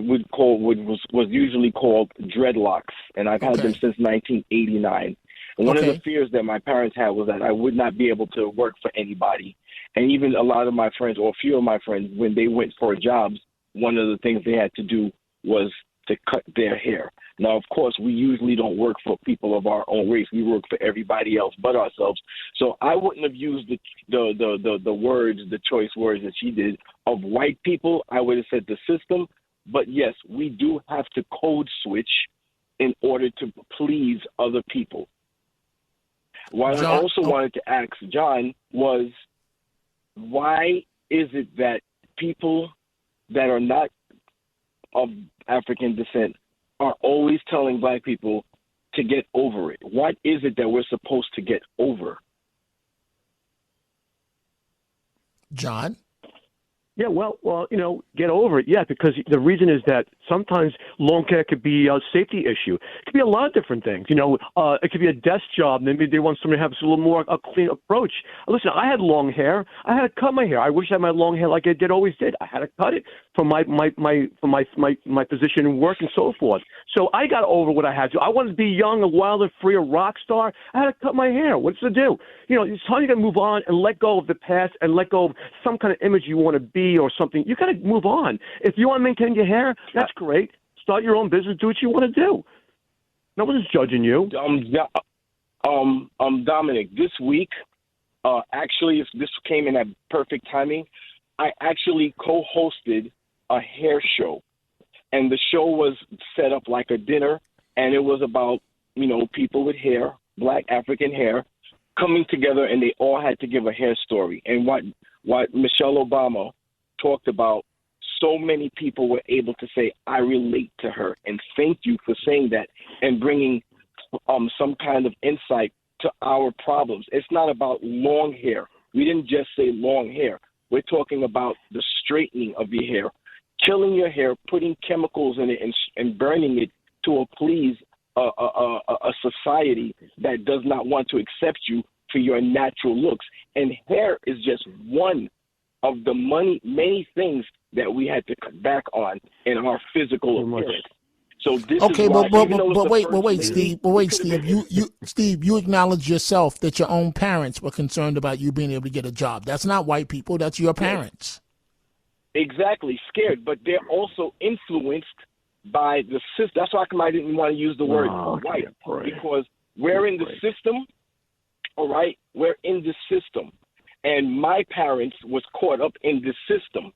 we'd call was usually called dreadlocks, and I've had them since 1989. And one of the fears that my parents had was that I would not be able to work for anybody. And even a lot of my friends, or a few of my friends, when they went for jobs, one of the things they had to do was to cut their hair. Now, of course, we usually don't work for people of our own race. We work for everybody else but ourselves. So I wouldn't have used the words, the choice words that she did of white people. I would have said the system. But yes, we do have to code switch in order to please other people. What I also wanted to ask John was, why is it that people that are not of African descent are always telling black people to get over it? What is it that we're supposed to get over? John? Yeah, well, get over it. Yeah, because the reason is that sometimes long hair could be a safety issue. It could be a lot of different things. It could be a desk job. Maybe they want somebody to have a little more a clean approach. Listen, I had long hair. I had to cut my hair. I wish I had my long hair like I always did. I had to cut it for my position in work and so forth. So I got over what I had to. I wanted to be young, a wild and free, a rock star. I had to cut my hair. What's to do? It's time you got to move on and let go of the past and let go of some kind of image you want to be or something. You got to move on. If you want to maintain your hair, that's great. Start your own business. Do what you want to do. Nobody's judging you. Dominic, this week, actually, if this came in at perfect timing, I actually co-hosted a hair show. And the show was set up like a dinner, and it was about, people with hair, black African hair, coming together, and they all had to give a hair story. And what Michelle Obama talked about, so many people were able to say, I relate to her. And thank you for saying that and bringing some kind of insight to our problems. It's not about long hair. We didn't just say long hair. We're talking about the straightening of your hair, killing your hair, putting chemicals in it and burning it to please a society that does not want to accept you for your natural looks. And hair is just one of the many things that we had to cut back on in our physical appearance. So this okay, is why, but wait, Steve. You acknowledge yourself that your own parents were concerned about you being able to get a job. That's not white people. That's your parents. Exactly, scared, but they're also influenced by the system. That's why I didn't want to use the word white, because we're in the system. All right, we're in the system, and my parents was caught up in the system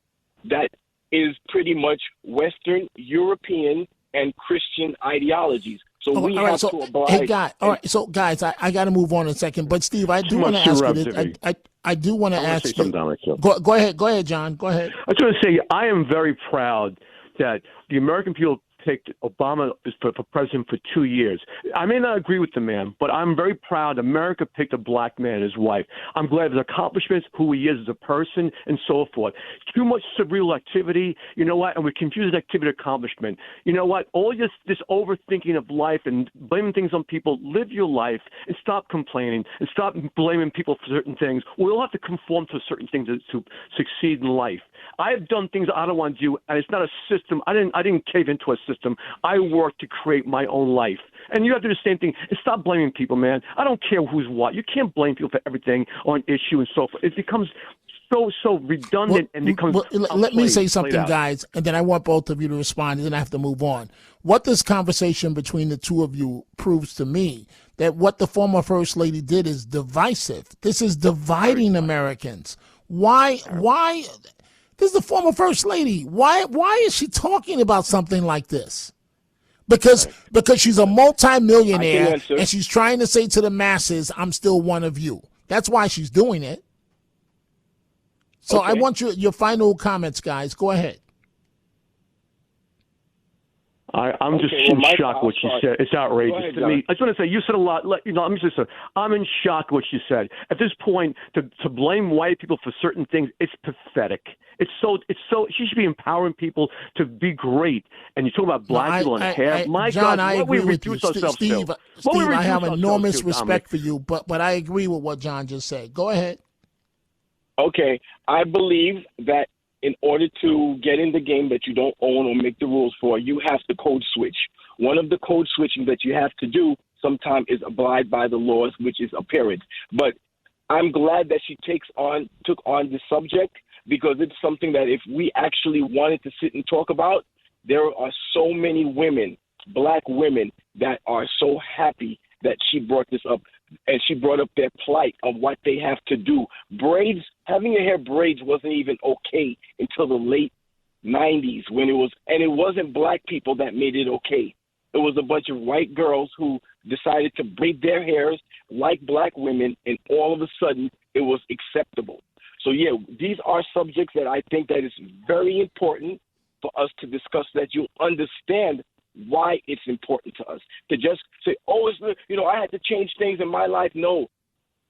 that is pretty much Western European and Christian ideologies. So we have to oblige. Hey, guys, I got to move on in a second. But Steve, I do want to ask you this. I do want to ask you. Go ahead, John. Go ahead. I was going to say I am very proud that the American people picked Obama for president for 2 years. I may not agree with the man, but I'm very proud America picked a black man and his wife. I'm glad of his accomplishments, who he is as a person, and so forth. Too much cerebral activity, you know what, and we confuse activity with accomplishment. You know what, all this overthinking of life and blaming things on people, live your life and stop complaining and stop blaming people for certain things. We all have to conform to certain things to succeed in life. I have done things I don't want to do, and it's not a system. I didn't cave into a system. I work to create my own life. And you have to do the same thing. And stop blaming people, man. I don't care who's what. You can't blame people for everything on issue and so forth. It becomes so redundant and becomes. Let me say something, guys, and then I want both of you to respond, and then I have to move on. What this conversation between the two of you proves to me, that what the former First Lady did is divisive. This is dividing Americans. Why? This is the former First Lady. Why is she talking about something like this? Because she's a multimillionaire and she's trying to say to the masses, I'm still one of you. That's why she's doing it. So I want your final comments, guys. Go ahead. I'm just in shock what she said. It's outrageous to me. I just want to say, you said a lot. Let me just say, I'm in shock what she said. At this point, to blame white people for certain things, it's pathetic. It's so. She should be empowering people to be great. And you talk about black people and hair. My John, God, I what agree we with you. reduce ourselves Steve, to? Steve, I have enormous respect for you, but I agree with what John just said. Go ahead. Okay, I believe that in order to get in the game that you don't own or make the rules for, you have to code switch. One of the code switching that you have to do sometimes is abide by the laws, which is apparent. But I'm glad that she took on the subject, because it's something that if we actually wanted to sit and talk about, there are so many women, black women, that are so happy that she brought this up. And she brought up their plight of what they have to do. Braids, having your hair braids wasn't even okay until the late 90s and it wasn't black people that made it okay. It was a bunch of white girls who decided to braid their hairs like black women, and all of a sudden it was acceptable. So yeah, these are subjects that I think that is very important for us to discuss, that you understand why it's important to us. To just say, I had to change things in my life. No,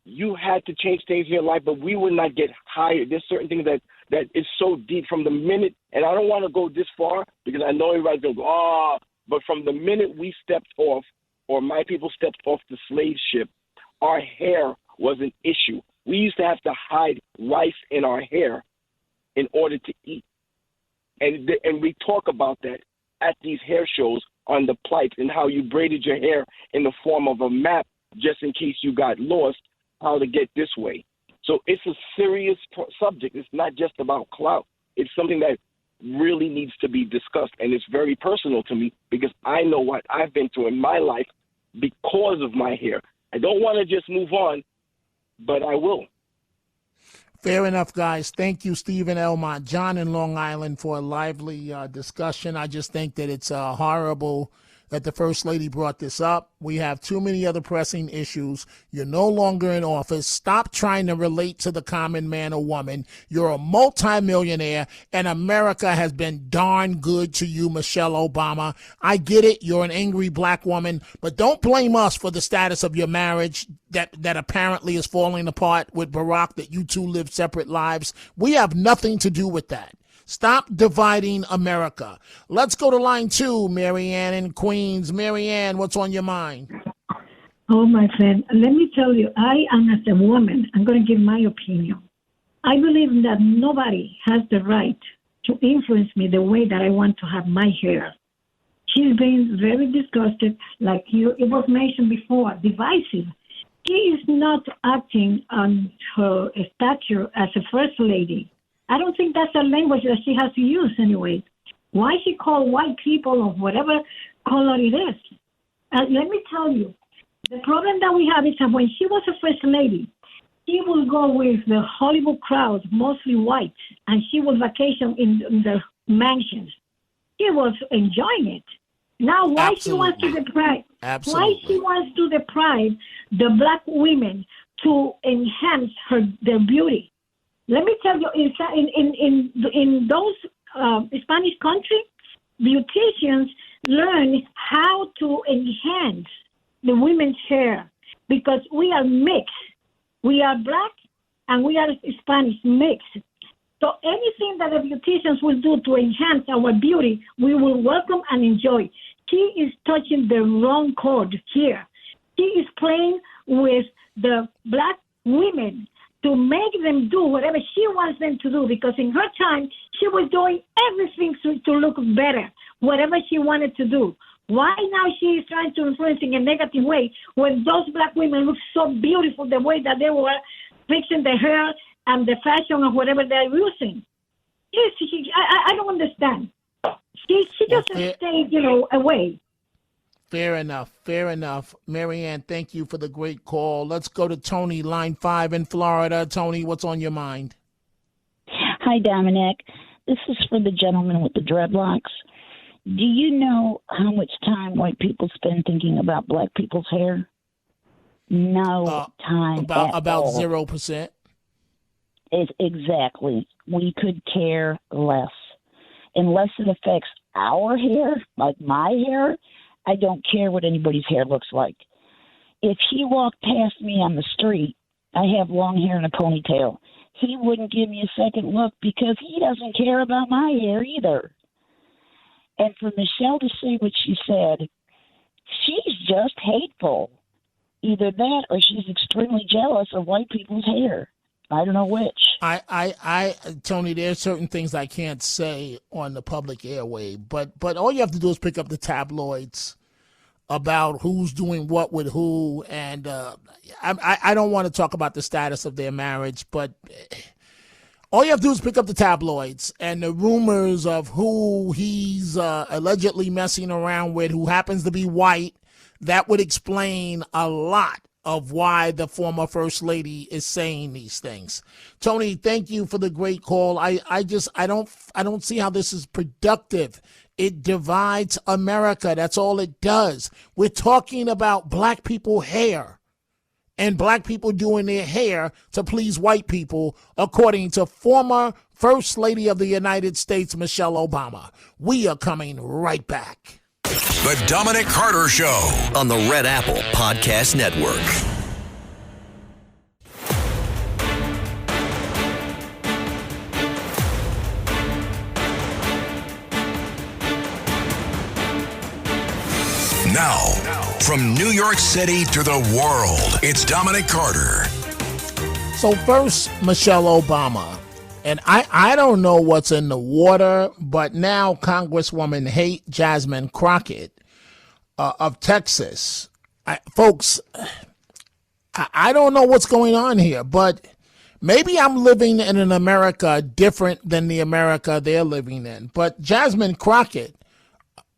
you had to change things in your life, but we would not get hired. There's certain things that is so deep from the minute, and I don't want to go this far because I know everybody's going to go, but from the minute we stepped off, or my people stepped off the slave ship, our hair was an issue. We used to have to hide rice in our hair in order to eat. And we talk about that at these hair shows on the plights and how you braided your hair in the form of a map just in case you got lost, how to get this way. So it's a serious subject. It's not just about clout. It's something that really needs to be discussed, and it's very personal to me because I know what I've been through in my life because of my hair. I don't want to just move on, but I will. Fair enough, guys. Thank you, Stephen Elmont, John in Long Island, for a lively discussion. I just think that it's horrible that the First Lady brought this up. We have too many other pressing issues. You're no longer in office. Stop trying to relate to the common man or woman. You're a multimillionaire, and America has been darn good to you, Michelle Obama. I get it. You're an angry black woman, but don't blame us for the status of your marriage that apparently is falling apart with Barack, that you two live separate lives. We have nothing to do with that. Stop dividing America. Let's go to line 2, Marianne in Queens. Marianne, what's on your mind? Oh, my friend, let me tell you, I am, as a woman, I'm going to give my opinion. I believe that nobody has the right to influence me the way that I want to have my hair. She's been very disgusted, like it was mentioned before, divisive. She is not acting on her stature as a first lady. I don't think that's a language that she has to use anyway. Why she call white people of whatever color it is? Let me tell you, the problem that we have is that when she was a first lady, she would go with the Hollywood crowd, mostly white, and she would vacation in the mansions. She was enjoying it. Now, why she wants to deprive? Why she wants to deprive the black women to enhance their beauty? Let me tell you, in those Spanish countries, beauticians learn how to enhance the women's hair because we are mixed. We are black and we are Spanish mixed. So anything that the beauticians will do to enhance our beauty, we will welcome and enjoy. She is touching the wrong chord here. She is playing with the black women to make them do whatever she wants them to do, because in her time, she was doing everything to look better, whatever she wanted to do. Why now she is trying to influence in a negative way when those black women look so beautiful the way that they were fixing their hair and the fashion of whatever they're using? I don't understand. She doesn't stay, away. Fair enough. Marianne, thank you for the great call. Let's go to Tony, line 5 in Florida. Tony, what's on your mind? Hi, Dominic. This is for the gentleman with the dreadlocks. Do you know how much time white people spend thinking about black people's hair? No time about all. 0%. Exactly. We could care less. Unless it affects our hair, like my hair, I don't care what anybody's hair looks like. If he walked past me on the street, I have long hair and a ponytail, he wouldn't give me a second look because he doesn't care about my hair either. And for Michelle to say what she said, she's just hateful. Either that or she's extremely jealous of white people's hair. I don't know which. Tony, there's certain things I can't say on the public airway, but all you have to do is pick up the tabloids about who's doing what with who, and I don't want to talk about the status of their marriage, but all you have to do is pick up the tabloids and the rumors of who he's allegedly messing around with, who happens to be white. That would explain a lot of why the former First Lady is saying these things. Tony, thank you for the great call. I don't see how this is productive. It divides America. That's all it does. We're talking about black people hair and black people doing their hair to please white people, according to former First Lady of the United States, Michelle Obama. We are coming right back. The Dominic Carter Show on the Red Apple Podcast Network. Now, from New York City to the world, it's Dominic Carter. So first, Michelle Obama. And I don't know what's in the water, but now Congresswoman Jasmine Crockett of Texas. Folks, I don't know what's going on here, but maybe I'm living in an America different than the America they're living in. But Jasmine Crockett,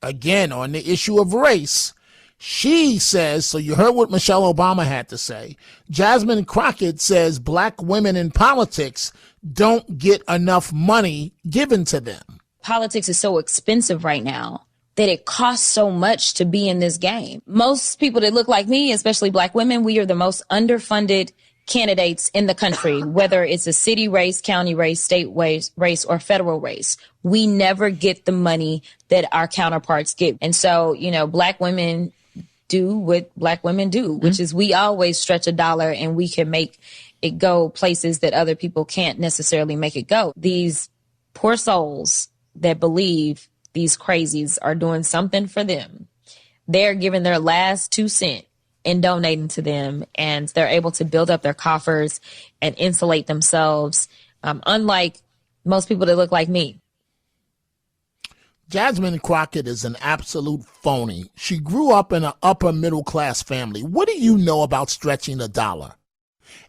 again, on the issue of race, she says, so you heard what Michelle Obama had to say. Jasmine Crockett says black women in politics don't get enough money given to them. Politics is so expensive right now that it costs so much to be in this game. Most people that look like me, especially black women, we are the most underfunded candidates in the country, whether it's a city race, county race, state race, or federal race. We never get the money that our counterparts get. And so, you know, black women do what black women do, which is we always stretch a dollar and we can make it go places that other people can't necessarily make it go. These poor souls that believe these crazies are doing something for them, they're giving their last 2 cents and donating to them, and they're able to build up their coffers and insulate themselves, unlike most people that look like me. Jasmine Crockett is an absolute phony. She grew up in an upper middle class family. What do you know about stretching a dollar?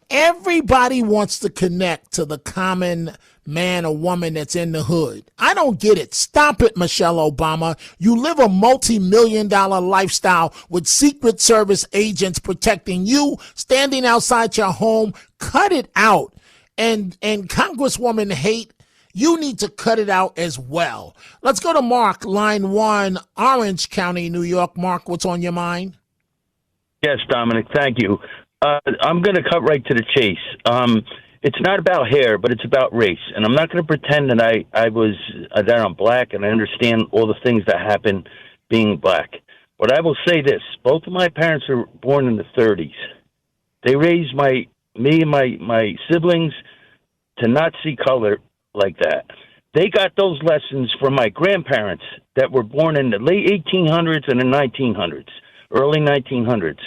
Everybody wants to connect to the common man or woman that's in the hood. I don't get it. Stop it, Michelle Obama. You live a multi-million-dollar lifestyle with Secret Service agents protecting you, standing outside your home. Cut it out. And Congresswoman Haight, you need to cut it out as well. Let's go to Mark, line 1, Orange County, New York. Mark, what's on your mind? Yes, Dominic, thank you. I'm going to cut right to the chase. It's not about hair, but it's about race. And I'm not going to pretend that that I'm black and I understand all the things that happen being black. But I will say this. Both of my parents were born in the 30s. They raised me and my siblings to not see color like that. They got those lessons from my grandparents that were born in the late 1800s and the 1900s, early 1900s.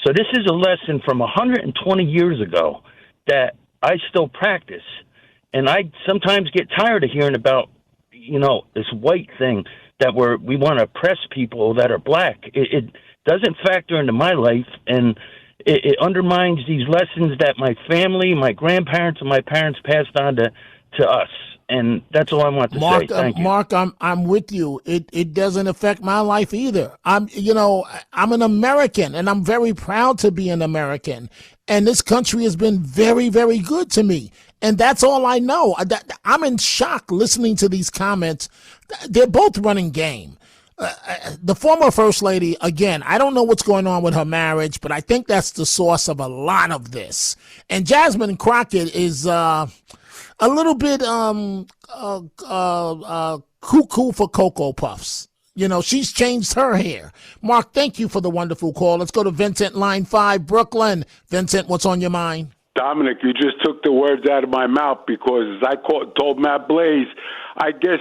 So this is a lesson from 120 years ago that I still practice. And I sometimes get tired of hearing about, you know, this white thing that we want to oppress people that are black. It doesn't factor into my life, and it undermines these lessons that my family, my grandparents, and my parents passed on to us. And that's all I want to say. Thank you. Mark, I'm with you. It doesn't affect my life either. I'm an American, and I'm very proud to be an American. And this country has been very, very good to me. And that's all I know. I'm in shock listening to these comments. They're both running game. The former First Lady, again, I don't know what's going on with her marriage, but I think that's the source of a lot of this. And Jasmine Crockett is a little bit cuckoo for Cocoa Puffs. You know, she's changed her hair. Mark, thank you for the wonderful call. Let's go to Vincent, line 5, Brooklyn. Vincent, what's on your mind? Dominic, you just took the words out of my mouth because as I told Matt Blaze, I guess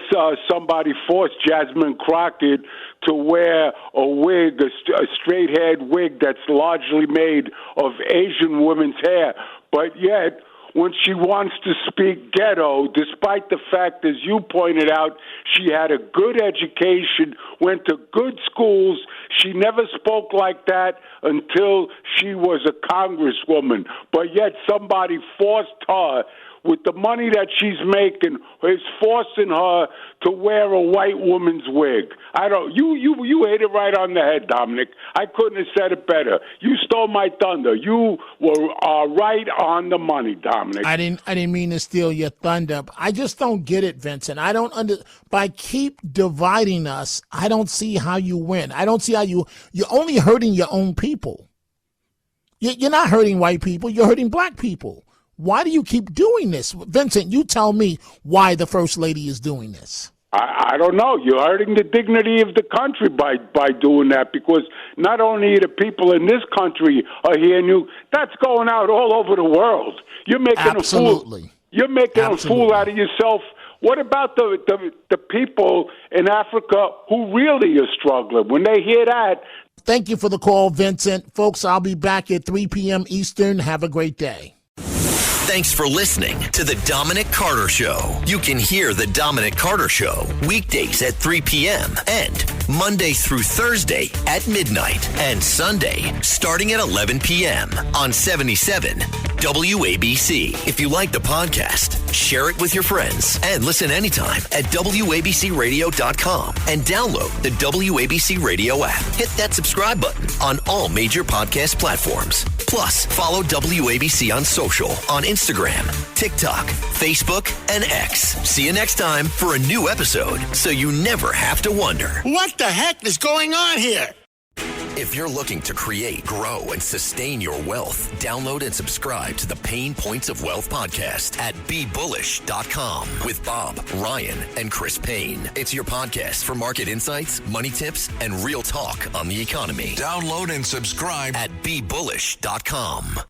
somebody forced Jasmine Crockett to wear a wig, a straight-haired wig that's largely made of Asian women's hair. But yet, when she wants to speak ghetto, despite the fact, as you pointed out, she had a good education, went to good schools. She never spoke like that until she was a congresswoman. But yet somebody forced her, with the money that she's making, is forcing her to wear a white woman's wig. You hit it right on the head, Dominic. I couldn't have said it better. You stole my thunder. You were right on the money, Dominic. I didn't mean to steal your thunder. I just don't get it, Vincent. By keep dividing us, I don't see how you win. I don't see how you're only hurting your own people. You're not hurting white people. You're hurting black people. Why do you keep doing this? Vincent, you tell me why the First Lady is doing this. I don't know. You're hurting the dignity of the country by doing that, because not only the people in this country are hearing you, that's going out all over the world. You're making Absolutely. a fool out of yourself. What about the people in Africa who really are struggling? When they hear that, Thank you for the call, Vincent. Folks, I'll be back at 3 p.m. Eastern. Have a great day. Thanks for listening to The Dominic Carter Show. You can hear The Dominic Carter Show weekdays at 3 p.m. and Monday through Thursday at midnight and Sunday starting at 11 p.m. on 77 WABC. If you like the podcast, share it with your friends and listen anytime at WABCRadio.com and download the WABC Radio app. Hit that subscribe button on all major podcast platforms. Plus, follow WABC on social on Instagram, TikTok, Facebook, and X. See you next time for a new episode so you never have to wonder, what the heck is going on here? If you're looking to create, grow, and sustain your wealth, download and subscribe to the Pain Points of Wealth podcast at BeBullish.com with Bob, Ryan, and Chris Payne. It's your podcast for market insights, money tips, and real talk on the economy. Download and subscribe at BeBullish.com.